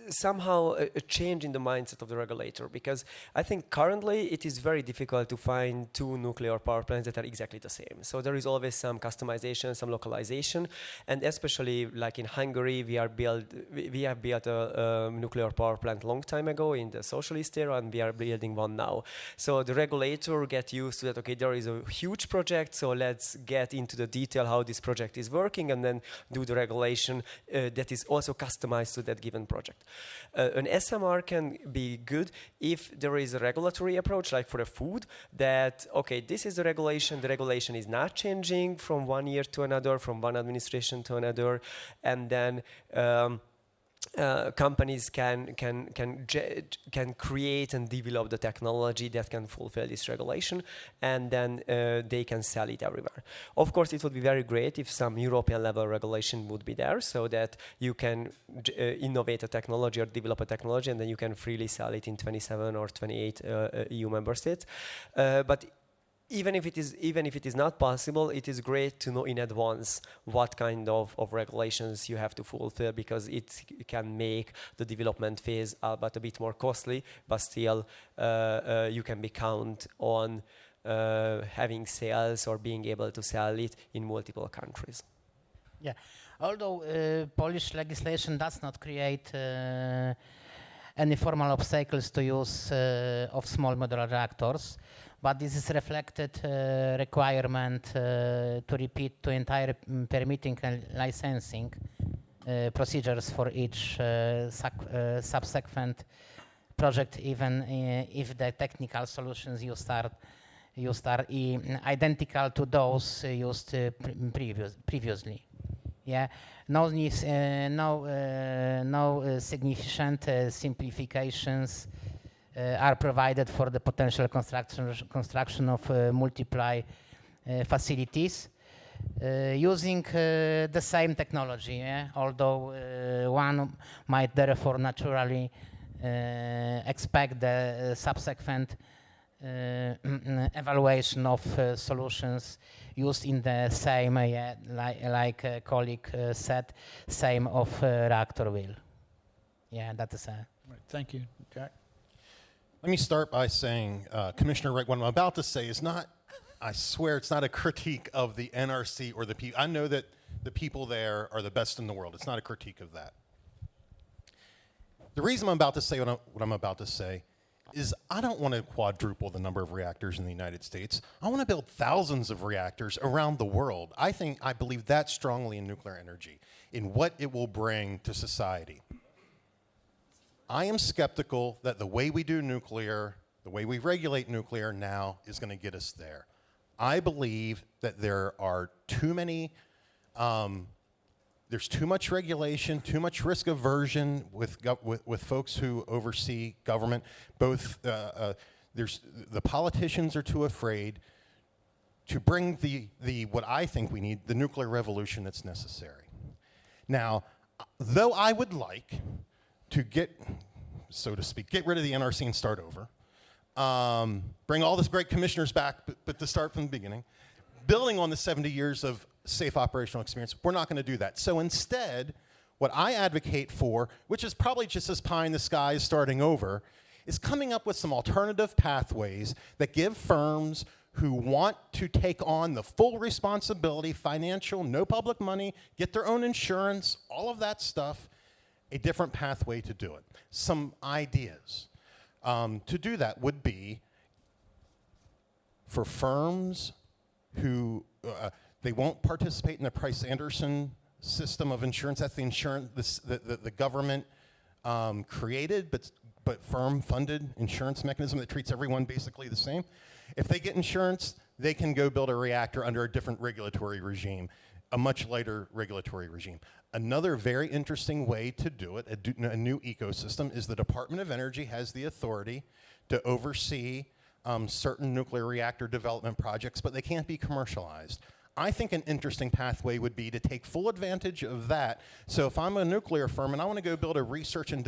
somehow a change in the mindset of the regulator, because I think currently it is very difficult to find two nuclear power plants that are exactly the same. So there is always some customization, some localization, and especially like in Hungary, we have built a nuclear power plant long time ago in the socialist era, and we are building one now. So the regulator get used to that. Okay, there is a huge project, so let's get into the detail how this project is working, and then do the regulation that is also customized to that given project. An SMR can be good if there is a regulatory approach, like for a food, that, okay, this is the regulation is not changing from one year to another, from one administration to another, and then companies can create and develop the technology that can fulfill this regulation, and then they can sell it everywhere. Of course, it would be very great if some European level regulation would be there, so that you can innovate a technology or develop a technology, and then you can freely sell it in 27 or 28 EU member states. But even if it is not possible, it is great to know in advance what kind of regulations you have to fulfill, because it can make the development phase but a bit more costly, but still you can be count on having sales or being able to sell it in multiple countries. Yeah, although Polish legislation does not create any formal obstacles to use of small modular reactors, but this is reflected requirement to repeat to entire permitting and licensing procedures for each subsequent project, even if the technical solutions used are identical to those used previously. Yeah, no significant simplifications are provided for the potential construction of multiply facilities using the same technology, yeah? Although one might therefore naturally expect the subsequent evaluation of solutions used in the same, like a colleague said, same of reactor wheel. Yeah, that is Right, thank you, Jack. Let me start by saying, Commissioner Wright, what I'm about to say is not, I swear it's not a critique of the NRC or the people. I know that the people there are the best in the world. It's not a critique of that. The reason I'm about to say what I'm about to say is I don't want to quadruple the number of reactors in the United States. I want to build thousands of reactors around the world. I believe that strongly in nuclear energy, in what it will bring to society. I am skeptical that the way we do nuclear, the way we regulate nuclear now is going to get us there. I believe that there are too many, there's too much regulation, too much risk aversion with folks who oversee government. Both, the politicians are too afraid to bring what I think we need, the nuclear revolution that's necessary. Now, though I would like to get, so to speak, get rid of the NRC and start over, bring all these great commissioners back, but to start from the beginning, building on the 70 years of safe operational experience, we're not going to do that. So instead, what I advocate for, which is probably just as pie in the sky as starting over, is coming up with some alternative pathways that give firms who want to take on the full responsibility, financial, no public money, get their own insurance, all of that stuff, a different pathway to do it. Some ideas. To do that would be for firms who they won't participate in the Price-Anderson system of insurance. That's the insurance the government created, but firm-funded insurance mechanism that treats everyone basically the same. If they get insurance, they can go build a reactor under a different regulatory regime, a much lighter regulatory regime. Another very interesting way to do it, a new ecosystem, is the Department of Energy has the authority to oversee certain nuclear reactor development projects, but they can't be commercialized. I think an interesting pathway would be to take full advantage of that. So if I'm a nuclear firm and I want to go build a research and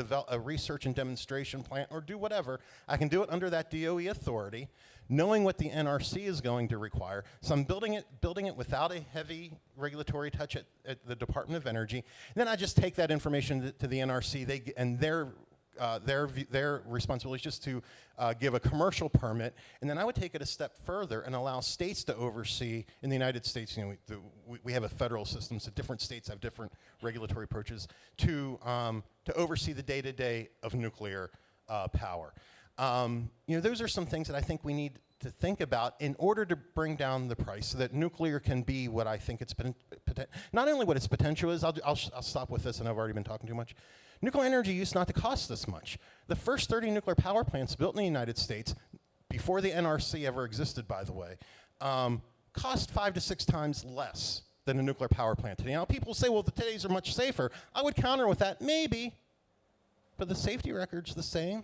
demonstration plant or do whatever, I can do it under that DOE authority, knowing what the NRC is going to require. So I'm building it without a heavy regulatory touch at the Department of Energy. And then I just take that information to the NRC, and their responsibility is just to give a commercial permit, and then I would take it a step further and allow states to oversee. In the United States, you know, we have a federal system, so different states have different regulatory approaches to oversee the day-to-day of nuclear power. You know, those are some things that I think we need to think about in order to bring down the price so that nuclear can be what I think its not only what its potential is. I'll stop with this, and I've already been talking too much. Nuclear energy used not to cost this much. The first 30 nuclear power plants built in the United States, before the NRC ever existed, by the way, cost 5 to 6 times less than a nuclear power plant today. Now, people say, well, today's are much safer. I would counter with that, maybe, but the safety record's the same.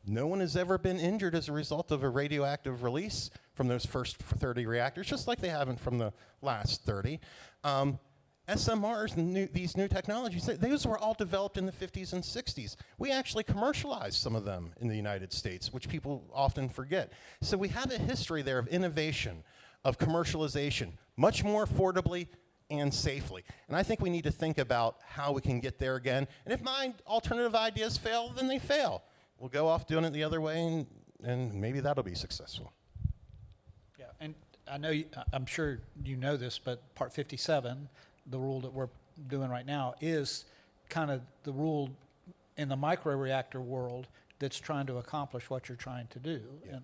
No one has ever been injured as a result of a radioactive release from those first 30 reactors, just like they haven't from the last 30. SMRs and these new technologies, those were all developed in the 50s and 60s. We actually commercialized some of them in the United States, which people often forget. So we have a history there of innovation, of commercialization, much more affordably and safely. And I think we need to think about how we can get there again. And if my alternative ideas fail, then they fail. We'll go off doing it the other way, and maybe that'll be successful. Yeah, and I know I'm sure you know this, but Part 57, the rule that we're doing right now, is kind of the rule in the microreactor world that's trying to accomplish what you're trying to do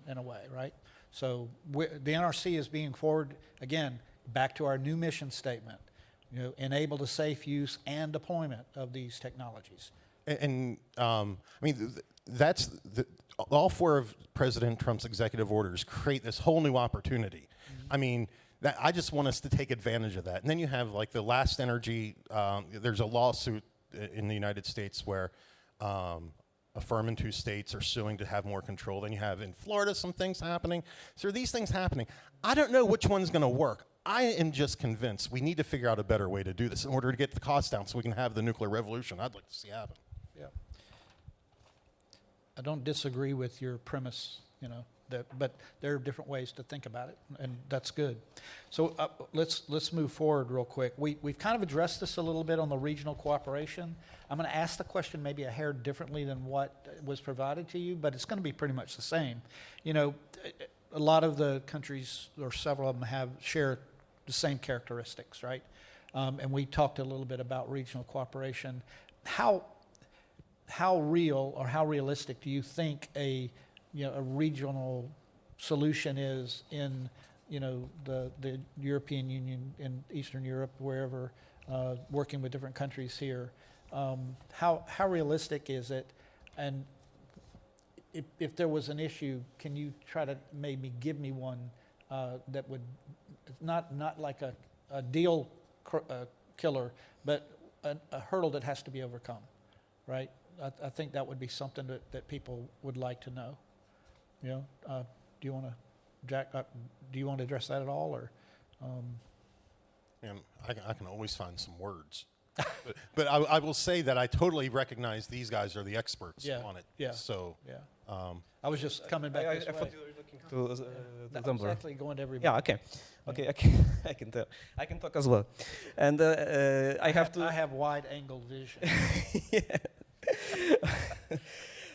in a way, right? So the NRC is being forward, again, back to our new mission statement, you know, enable the safe use and deployment of these technologies. And I mean, that's all 4 of President Trump's executive orders create this whole new opportunity. Mm-hmm. I mean, I just want us to take advantage of that. And then you have like the last energy, there's a lawsuit in the United States where affirming 2 states are suing to have more control. Then you have in Florida some things happening. So these things happening. I don't know which one's going to work. I am just convinced we need to figure out a better way to do this in order to get the cost down so we can have the nuclear revolution I'd like to see happen. Yeah. I don't disagree with your premise, you know, but there are different ways to think about it, and that's good. So let's move forward real quick. We've kind of addressed this a little bit on the regional cooperation. I'm going to ask the question maybe a hair differently than what was provided to you, but it's going to be pretty much the same. You know, a lot of the countries, or several of them, share the same characteristics, right? And we talked a little bit about regional cooperation. How real or how realistic do you think a regional solution is in, you know, the European Union, in Eastern Europe, wherever, working with different countries here? How realistic is it? And if there was an issue, can you try to maybe give me one that would not like a deal killer, but a hurdle that has to be overcome, right? I think that would be something that people would like to know. You know, do you want to, Jack? Do you want to address that at all, or? And I can always find some words, but I will say that I totally recognize these guys are the experts on it. Yeah. So yeah. I was just coming back this I way. thought you were looking to the That was number. actually going to everybody. Yeah. Okay. Okay. I can tell. I can talk as well, and I have to. I have wide-angle vision. Yeah.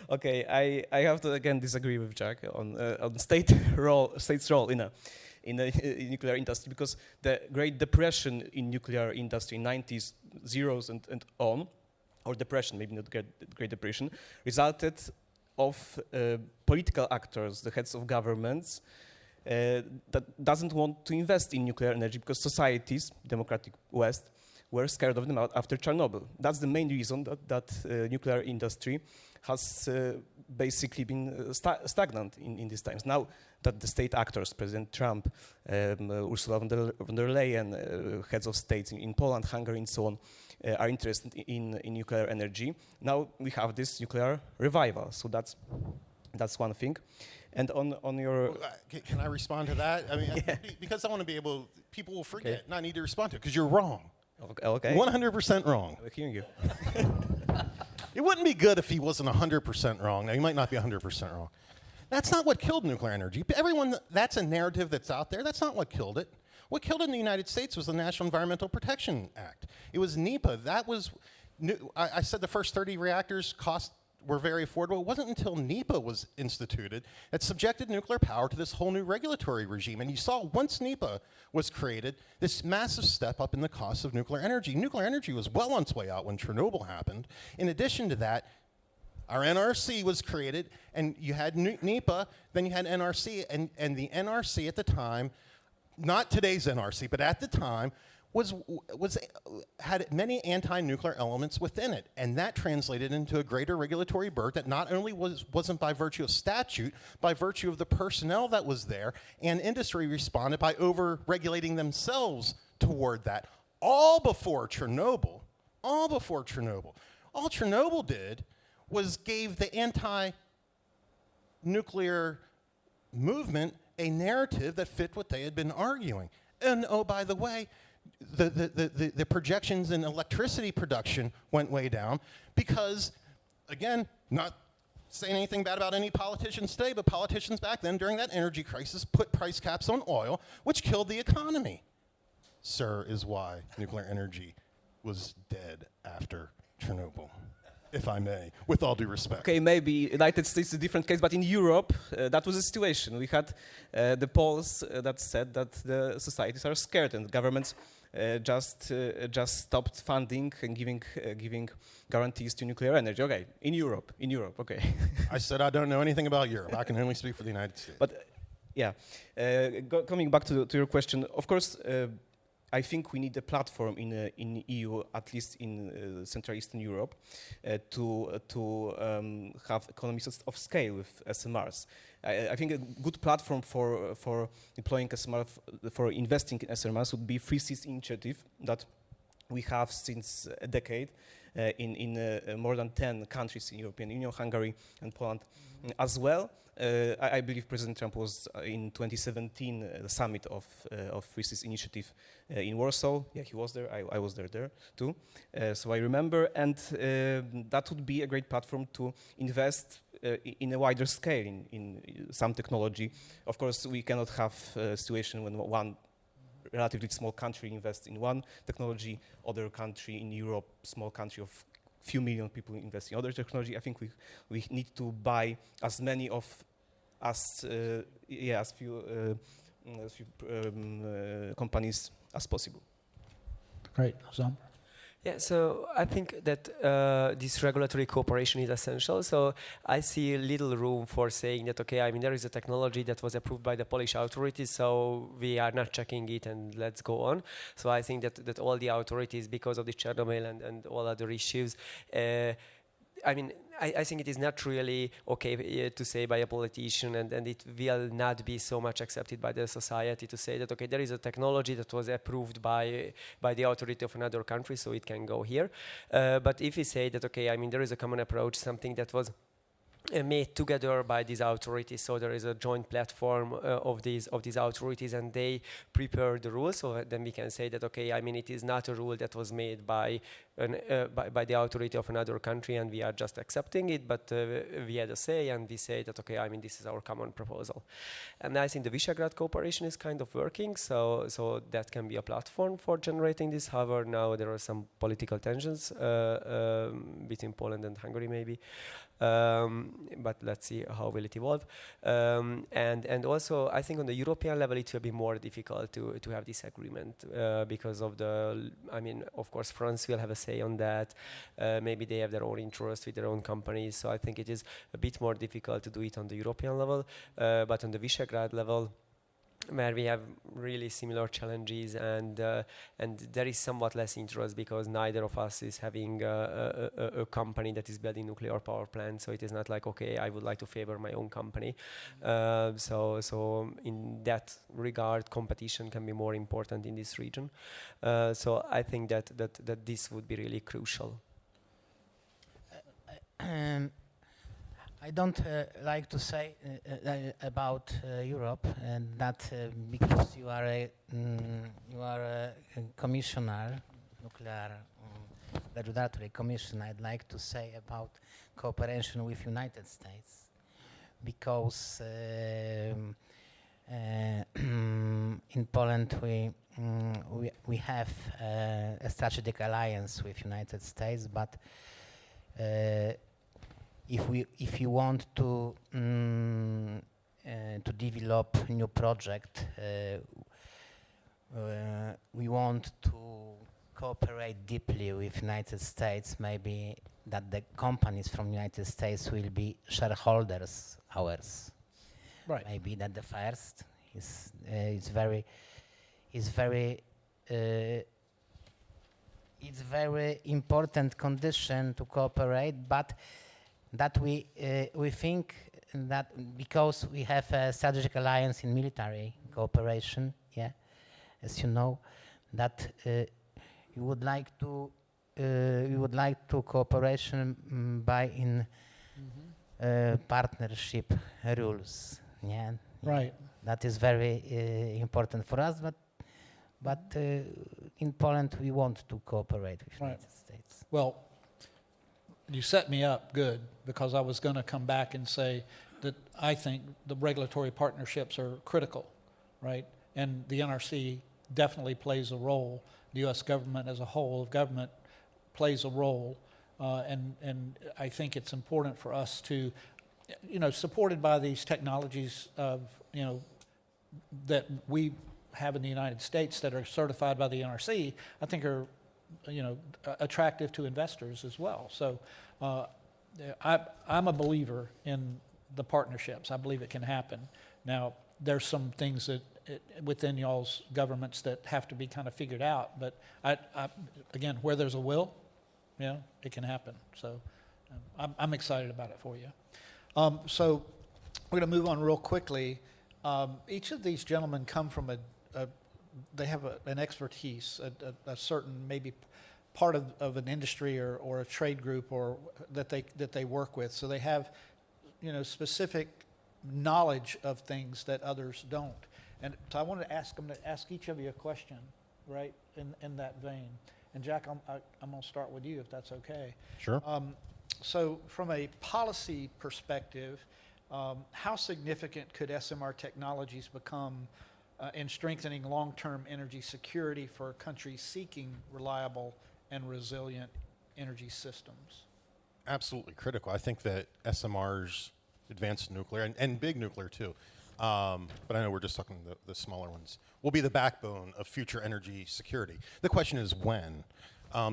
Okay, I have to again disagree with Jack on state's role in a nuclear industry, because the Great Depression in nuclear industry in 90s, zeros and on, or depression, maybe not Great Depression, resulted of political actors, the heads of governments, that doesn't want to invest in nuclear energy because societies, democratic West, were scared of them after Chernobyl. That's the main reason that nuclear industry has basically been stagnant in these times. Now that the state actors, President Trump, Ursula von der Leyen, heads of states in Poland, Hungary, and so on, are interested in nuclear energy, now we have this nuclear revival. So that's one thing. And on your... Can I respond to that? I mean, Yeah. because I want to be able, people will forget, and I need to respond to it, because you're wrong. Okay. 100% wrong. I'm hearing you. It wouldn't be good if he wasn't 100% wrong. Now, he might not be 100% wrong. That's not what killed nuclear energy. Everyone, that's a narrative that's out there. That's not what killed it. What killed it in the United States was the National Environmental Protection Act. It was NEPA. That was, I said the first 30 reactors were very affordable. It wasn't until NEPA was instituted that subjected nuclear power to this whole new regulatory regime. And you saw once NEPA was created, this massive step up in the cost of nuclear energy. Nuclear energy was well on its way out when Chernobyl happened. In addition to that, our NRC was created, and you had NEPA, then you had NRC, and the NRC at the time, not today's NRC, but at the time, had many anti-nuclear elements within it, and that translated into a greater regulatory burden that not only wasn't by virtue of statute, by virtue of the personnel that was there, and industry responded by over-regulating themselves toward that, all before Chernobyl. All Chernobyl did was gave the anti-nuclear movement a narrative that fit what they had been arguing. And oh, by the way, the projections in electricity production went way down because, again, not saying anything bad about any politicians today, but politicians back then during that energy crisis put price caps on oil, which killed the economy. Sir, is why nuclear energy was dead after Chernobyl, if I may, with all due respect. Okay, maybe United States is a different case, but in Europe, that was a situation. We had the polls that said that the societies are scared and governments just stopped funding and giving guarantees to nuclear energy. Okay, in Europe, okay. I said I don't know anything about Europe. I can only speak for the United States. But yeah, coming back to your question, of course, I think we need a platform in EU, at least in Central Eastern Europe, to have economies of scale with SMRs. I think a good platform for deploying SMR, for investing in SMRs would be Free Seas Initiative that we have since a decade in more than 10 countries in European Union, Hungary and Poland as well. I believe President Trump was in 2017 the summit of Free Cities Initiative in Warsaw. Yeah, he was there. I was there too. So I remember, and that would be a great platform to invest in a wider scale in some technology. Of course, we cannot have a situation when one relatively small country invests in one technology, other country in Europe, small country of few million people invest in other technology. I think we need to buy as many of as few companies as possible. Great. Sam? Yeah, so I think that this regulatory cooperation is essential. So I see little room for saying that, okay, I mean, there is a technology that was approved by the Polish authorities, so we are not checking it and let's go on. So I think that all the authorities, because of the Chernobyl and all other issues, I mean, I think it is not really okay to say by a politician, and it will not be so much accepted by the society to say that, okay, there is a technology that was approved by the authority of another country, so it can go here. But if we say that, okay, I mean, there is a common approach, something that was made together by these authorities, so there is a joint platform of these authorities, and they prepare the rules. So then we can say that, okay, I mean, it is not a rule that was made by the authority of another country, and we are just accepting it, but we had a say, and we say that, okay, I mean, this is our common proposal. And I think the Visegrad cooperation is kind of working, so that can be a platform for generating this. However, now there are some political tensions between Poland and Hungary, maybe. But let's see how will it evolve. And also, I think on the European level, it will be more difficult to have this agreement because of I mean, of course, France will have a say on that. Maybe they have their own interest with their own companies. So I think it is a bit more difficult to do it on the European level. But on the Visegrad level, where we have really similar challenges, and there is somewhat less interest because neither of us is having a company that is building nuclear power plants. So it is not like, okay, I would like to favor my own company. So in that regard, competition can be more important in this region. So I think that this would be really crucial. I don't like to say about Europe, and that because you are a commissioner, nuclear regulatory commission. I'd like to say about cooperation with United States, because in Poland we have a strategic alliance with United States, but if you want to develop a new project, we want to cooperate deeply with United States. Maybe that the companies from United States will be shareholders ours. Right. Maybe that the first is very important condition to cooperate, but that we think that because we have a strategic alliance in military cooperation, yeah, as you know, that you would like to cooperation by in partnership rules, yeah. Right. That is very important for us, but in Poland we want to cooperate with United States. Well, you set me up good, because I was going to come back and say that I think the regulatory partnerships are critical, right? And the NRC definitely plays a role. The U.S. government as a whole of government plays a role, and I think it's important for us to, supported by these technologies of, that we have in the United States that are certified by the NRC, I think are, attractive to investors as well. So I'm a believer in the partnerships. I believe it can happen. Now, there's some things that within y'all's governments that have to be kind of figured out, but again, where there's a will, it can happen. So I'm excited about it for you. So we're going to move on real quickly. Each of these gentlemen come from a they have an expertise, a certain maybe part of an industry or a trade group or that they work with. So they have, specific knowledge of things that others don't. And so I wanted to ask each of you a question, right, in that vein. And Jack, I'm going to start with you if that's okay. Sure. So from a policy perspective, how significant could SMR technologies become in strengthening long-term energy security for countries seeking reliable and resilient energy systems? Absolutely critical. I think that SMRs, advanced nuclear, and big nuclear too, but I know we're just talking the smaller ones, will be the backbone of future energy security. The question is when.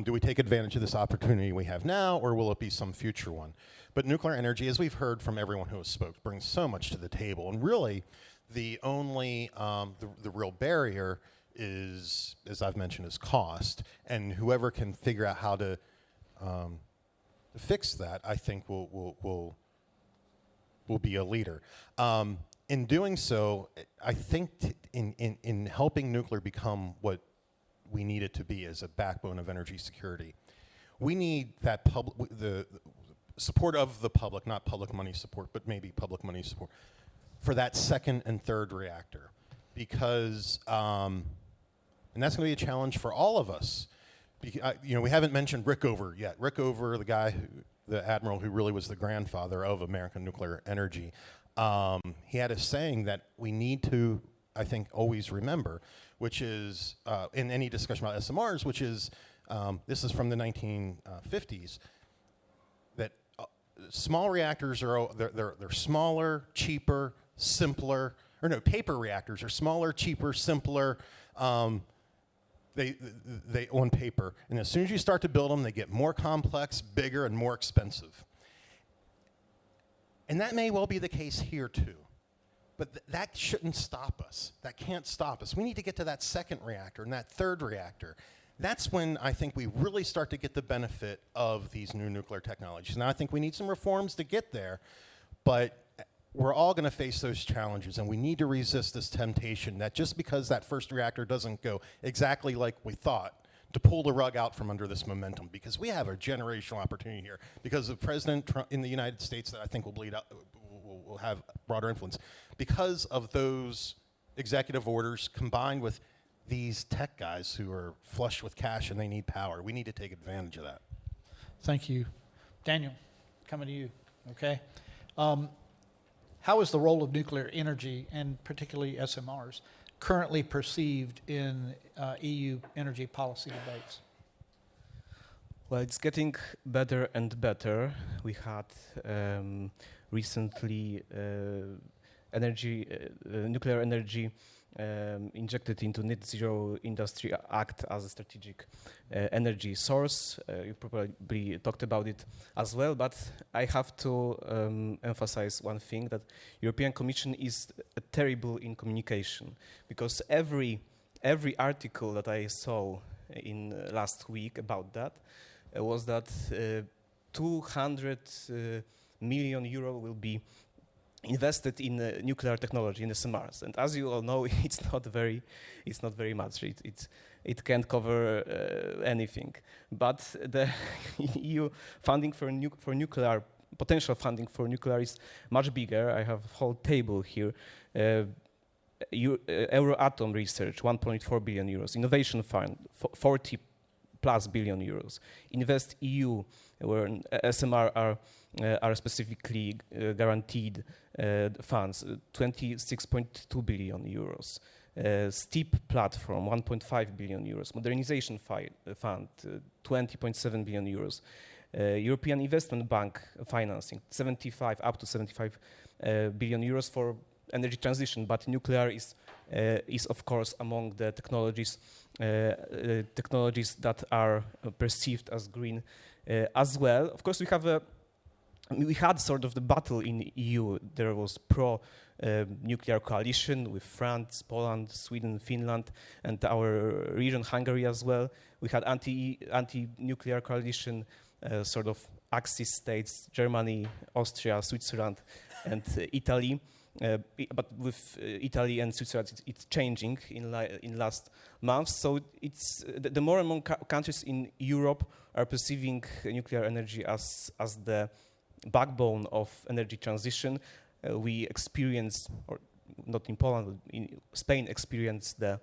Do we take advantage of this opportunity we have now, or will it be some future one? But nuclear energy, as we've heard from everyone who has spoke, brings so much to the table. And really, the only, the real barrier is, as I've mentioned, is cost. And whoever can figure out how to fix that, I think will be a leader. In doing so, I think in helping nuclear become what we need it to be as a backbone of energy security, we need that the support of the public, not public money support, but maybe public money support for that second and third reactor, because and that's going to be a challenge for all of us. We haven't mentioned Rickover yet. Rickover, the admiral who really was the grandfather of American nuclear energy, he had a saying that we need to, I think, always remember, which is, in any discussion about SMRs, which is, this is from the 1950s, that small reactors they're smaller, cheaper, simpler, or no, paper reactors are smaller, cheaper, simpler, they on paper. And as soon as you start to build them, they get more complex, bigger, and more expensive. And that may well be the case here too. But that shouldn't stop us. That can't stop us. We need to get to that second reactor and that third reactor. That's when I think we really start to get the benefit of these new nuclear technologies. Now, I think we need some reforms to get there, but we're all going to face those challenges, and we need to resist this temptation that just because that first reactor doesn't go exactly like we thought, to pull the rug out from under this momentum, because we have a generational opportunity here. Because of President Trump in the United States, that I think will bleed out, will have broader influence, because of those executive orders combined with these tech guys who are flush with cash and they need power. We need to take advantage of that. Thank you. Daniel, coming to you, okay? How is the role of nuclear energy, and particularly SMRs, currently perceived in EU energy policy debates? Well, it's getting better and better. We had recently nuclear energy injected into Net Zero Industry Act as a strategic energy source. You probably talked about it as well, but I have to emphasize one thing, that European Commission is terrible in communication, because every article that I saw in last week about that was that 200 million euro will be invested in nuclear technology, in SMRs, and as you all know, it's not very much. It can't cover anything. But the EU funding for nuclear, potential funding for nuclear, is much bigger. I have a whole table here. Euratom research, 1.4 billion euros. Innovation fund, 40 plus billion euros. Invest EU, where SMR are specifically guaranteed funds, 26.2 billion euros. STEEP platform, 1.5 billion euros. Modernization fund, 20.7 billion euros. European Investment Bank financing, up to 75 billion euros for energy transition. But nuclear is of course among the technologies that are perceived as green as well. Of course, we had sort of the battle in EU. There was pro-nuclear coalition with France, Poland, Sweden, Finland, and our region, Hungary as well. We had anti-nuclear coalition, sort of Axis states, Germany, Austria, Switzerland, and Italy. but with Italy and Switzerland, it's changing in last months. So it's the more and more countries in Europe are perceiving nuclear energy as the backbone of energy transition. We experience, or not in Poland, but in Spain experienced the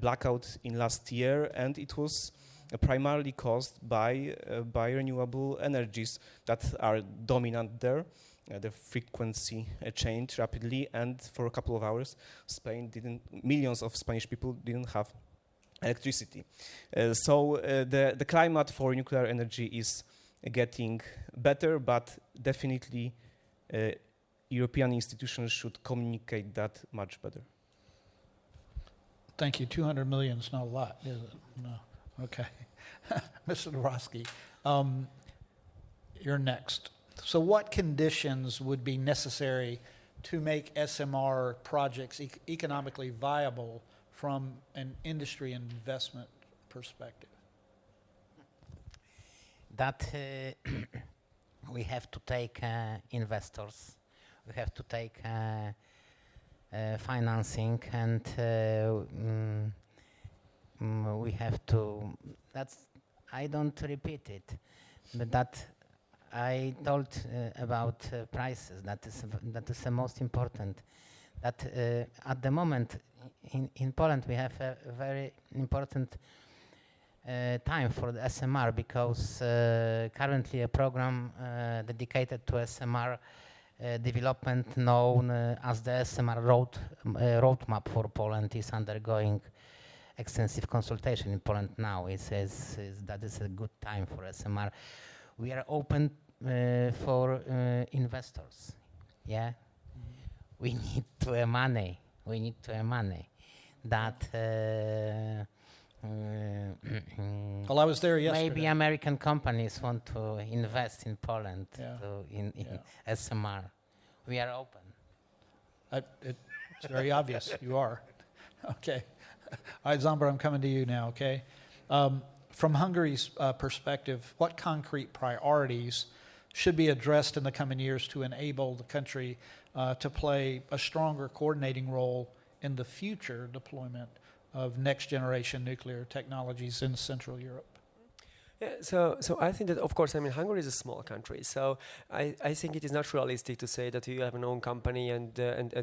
blackout in last year, and it was primarily caused by renewable energies that are dominant there. The frequency changed rapidly, and for a couple of hours, millions of Spanish people didn't have electricity. So the climate for nuclear energy is getting better, but definitely European institutions should communicate that much better. Thank you. 200 million is not a lot, is it? No. Okay. Mr. Dvorosky, you're next. So what conditions would be necessary to make SMR projects economically viable from an industry investment perspective? That we have to take investors, we have to take financing, and we have to, I don't repeat it, but that I told about prices. That is the most important. That at the moment in Poland we have a very important time for the SMR, because currently a program dedicated to SMR development known as the SMR roadmap for Poland is undergoing extensive consultation in Poland now. It says that is a good time for SMR. We are open for investors. Yeah, we need to money. We need to money. That. Well, I was there yesterday. Maybe American companies want to invest in Poland, Yeah. in SMR. We are open. It's very obvious you are. Okay. All right, Zomber, I'm coming to you now, okay? From Hungary's perspective, what concrete priorities should be addressed in the coming years to enable the country to play a stronger coordinating role in the future deployment of next-generation nuclear technologies in Central Europe? Yeah, so I think that, of course, I mean, Hungary is a small country, so I think it is not realistic to say that we have an own company and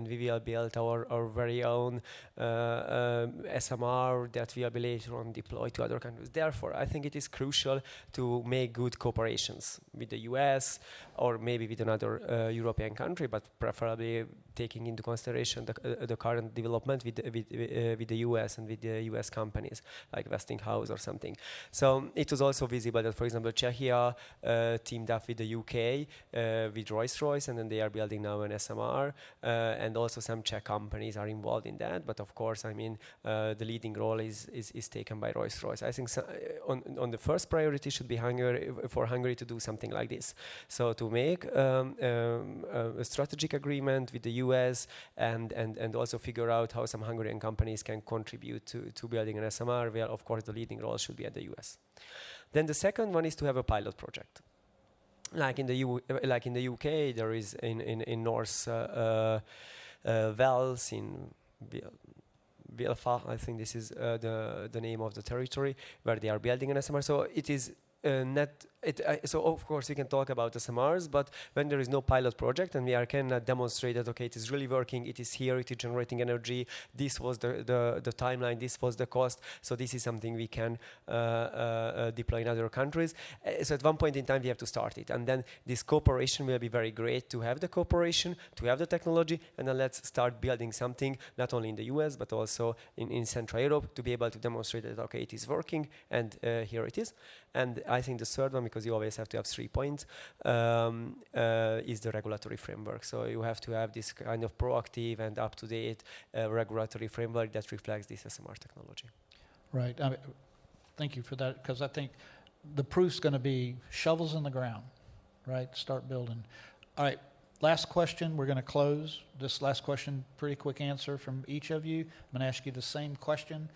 we will build our very own SMR that we will be later on deploy to other countries. Therefore, I think it is crucial to make good cooperations with the US or maybe with another European country, but preferably taking into consideration the current development with the US and with the US companies like Westinghouse or something. So it was also visible that, for example, Czechia teamed up with the UK with Rolls-Royce, and then they are building now an SMR, and also some Czech companies are involved in that. But of course, I mean, the leading role is taken by Rolls-Royce. I think on the first priority should be for Hungary to do something like this. So to make a strategic agreement with the US and also figure out how some Hungarian companies can contribute to building an SMR, where of course the leading role should be at the US. Then the second one is to have a pilot project. Like in the UK, there is in North Wales, in Wilfa, I think this is the name of the territory, where they are building an SMR. So it is so of course we can talk about SMRs, but when there is no pilot project and we cannot demonstrate that, okay, it is really working, it is here, it is generating energy, this was the timeline, this was the cost, so this is something we can deploy in other countries. So at one point in time we have to start it, and then this cooperation will be very great to have the cooperation, to have the technology, and then let's start building something not only in the US but also in Central Europe to be able to demonstrate that, okay, it is working, and here it is. And I think the third one, because you always have to have 3 points, is the regulatory framework. So you have to have this kind of proactive and up-to-date regulatory framework that reflects this SMR technology. Right. Thank you for that, because I think the proof's going to be shovels in the ground, right? Start building. All right. Last question. We're going to close. This last question, pretty quick answer from each of you. I'm going to ask you the same question.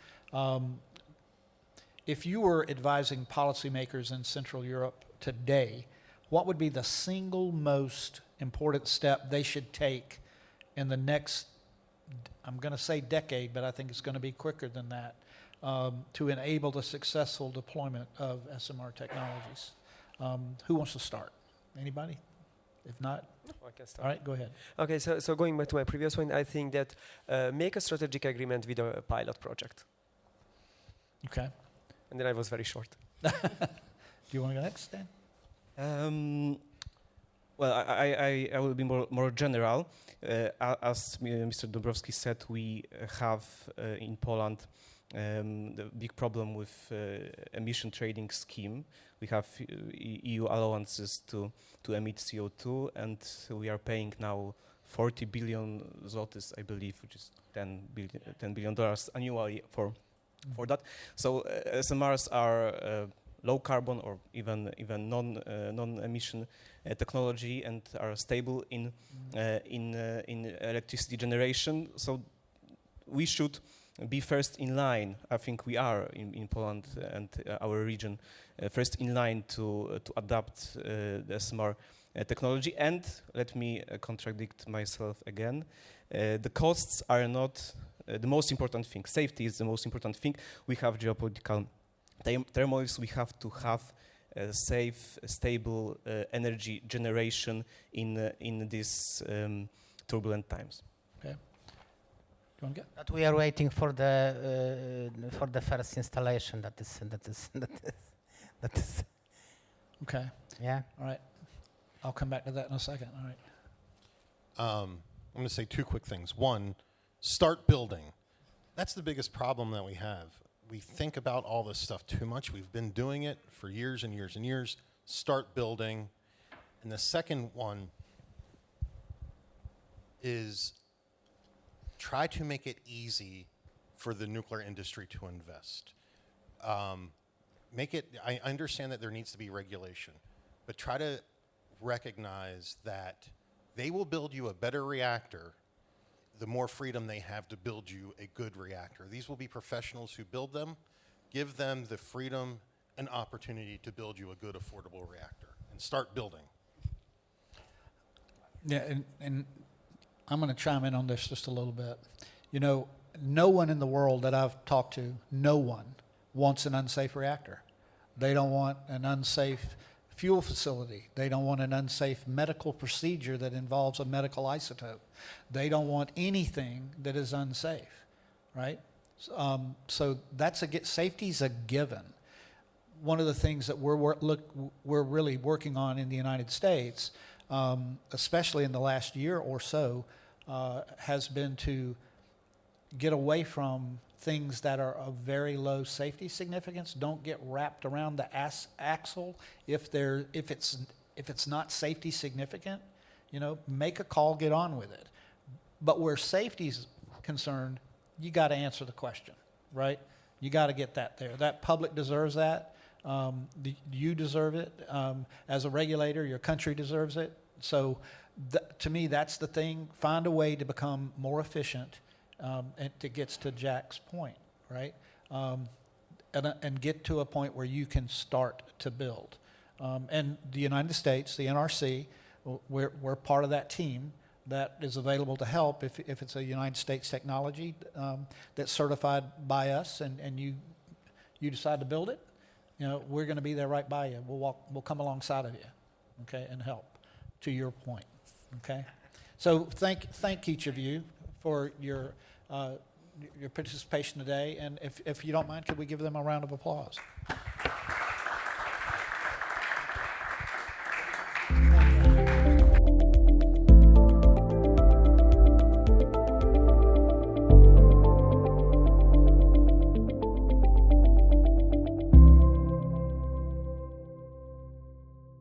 If you were advising policymakers in Central Europe today, what would be the single most important step they should take in the next, I'm going to say decade, but I think it's going to be quicker than that, to enable the successful deployment of SMR technologies. Who wants to start? Anybody? If not, I can start. all right, go ahead. Okay, so going back to my previous point, I think that make a strategic agreement with a pilot project. Okay. And then I was very short. Do you want to go next, Dan? Well, I will be more general. As Mr. Dąbrowski said, we have in Poland the big problem with emission trading scheme. We have EU allowances to emit CO2, and we are paying now 40 billion zlotys, I believe, which is $10 billion annually for that. So SMRs are low carbon or even non-emission technology and are stable in electricity generation. So we should be first in line. I think we are in Poland and our region first in line to adapt the SMR technology. And let me contradict myself again. The costs are not the most important thing. Safety is the most important thing. We have geopolitical turmoils. We have to have safe, stable energy generation in these turbulent times. Okay. Do you want to get? But we are waiting for the first installation. That is. Okay. Yeah. All right. I'll come back to that in a second. All right. I'm going to say two quick things. One, start building. That's the biggest problem that we have. We think about all this stuff too much. We've been doing it for years and years and years. Start building. And the second one is try to make it easy for the nuclear industry to invest. I understand that there needs to be regulation, but try to recognize that they will build you a better reactor the more freedom they have to build you a good reactor. These will be professionals who build them. Give them the freedom and opportunity to build you a good, affordable reactor and start building. Yeah, and I'm going to chime in on this just a little bit. You know, no one in the world that I've talked to, no one wants an unsafe reactor. They don't want an unsafe fuel facility. They don't want an unsafe medical procedure that involves a medical isotope. They don't want anything that is unsafe, right? So that's safety's a given. One of the things that we're really working on in the United States, especially in the last year or so, has been to get away from things that are of very low safety significance. Don't get wrapped around the axle if it's not safety significant. You know, make a call, get on with it. But where safety's concerned, you got to answer the question, right? You got to get that there. That public deserves that. You deserve it. As a regulator, your country deserves it. So to me, that's the thing. Find a way to become more efficient. And it gets to Jack's point, right? And get to a point where you can start to build. And the United States, the NRC, we're part of that team that is available to help if it's a United States technology that's certified by us, and you decide to build it. You know, we're going to be there right by you. We'll come alongside of you, okay, and help. To your point, okay. So thank each of you for your participation today, and if you don't mind, could we give them a round of applause?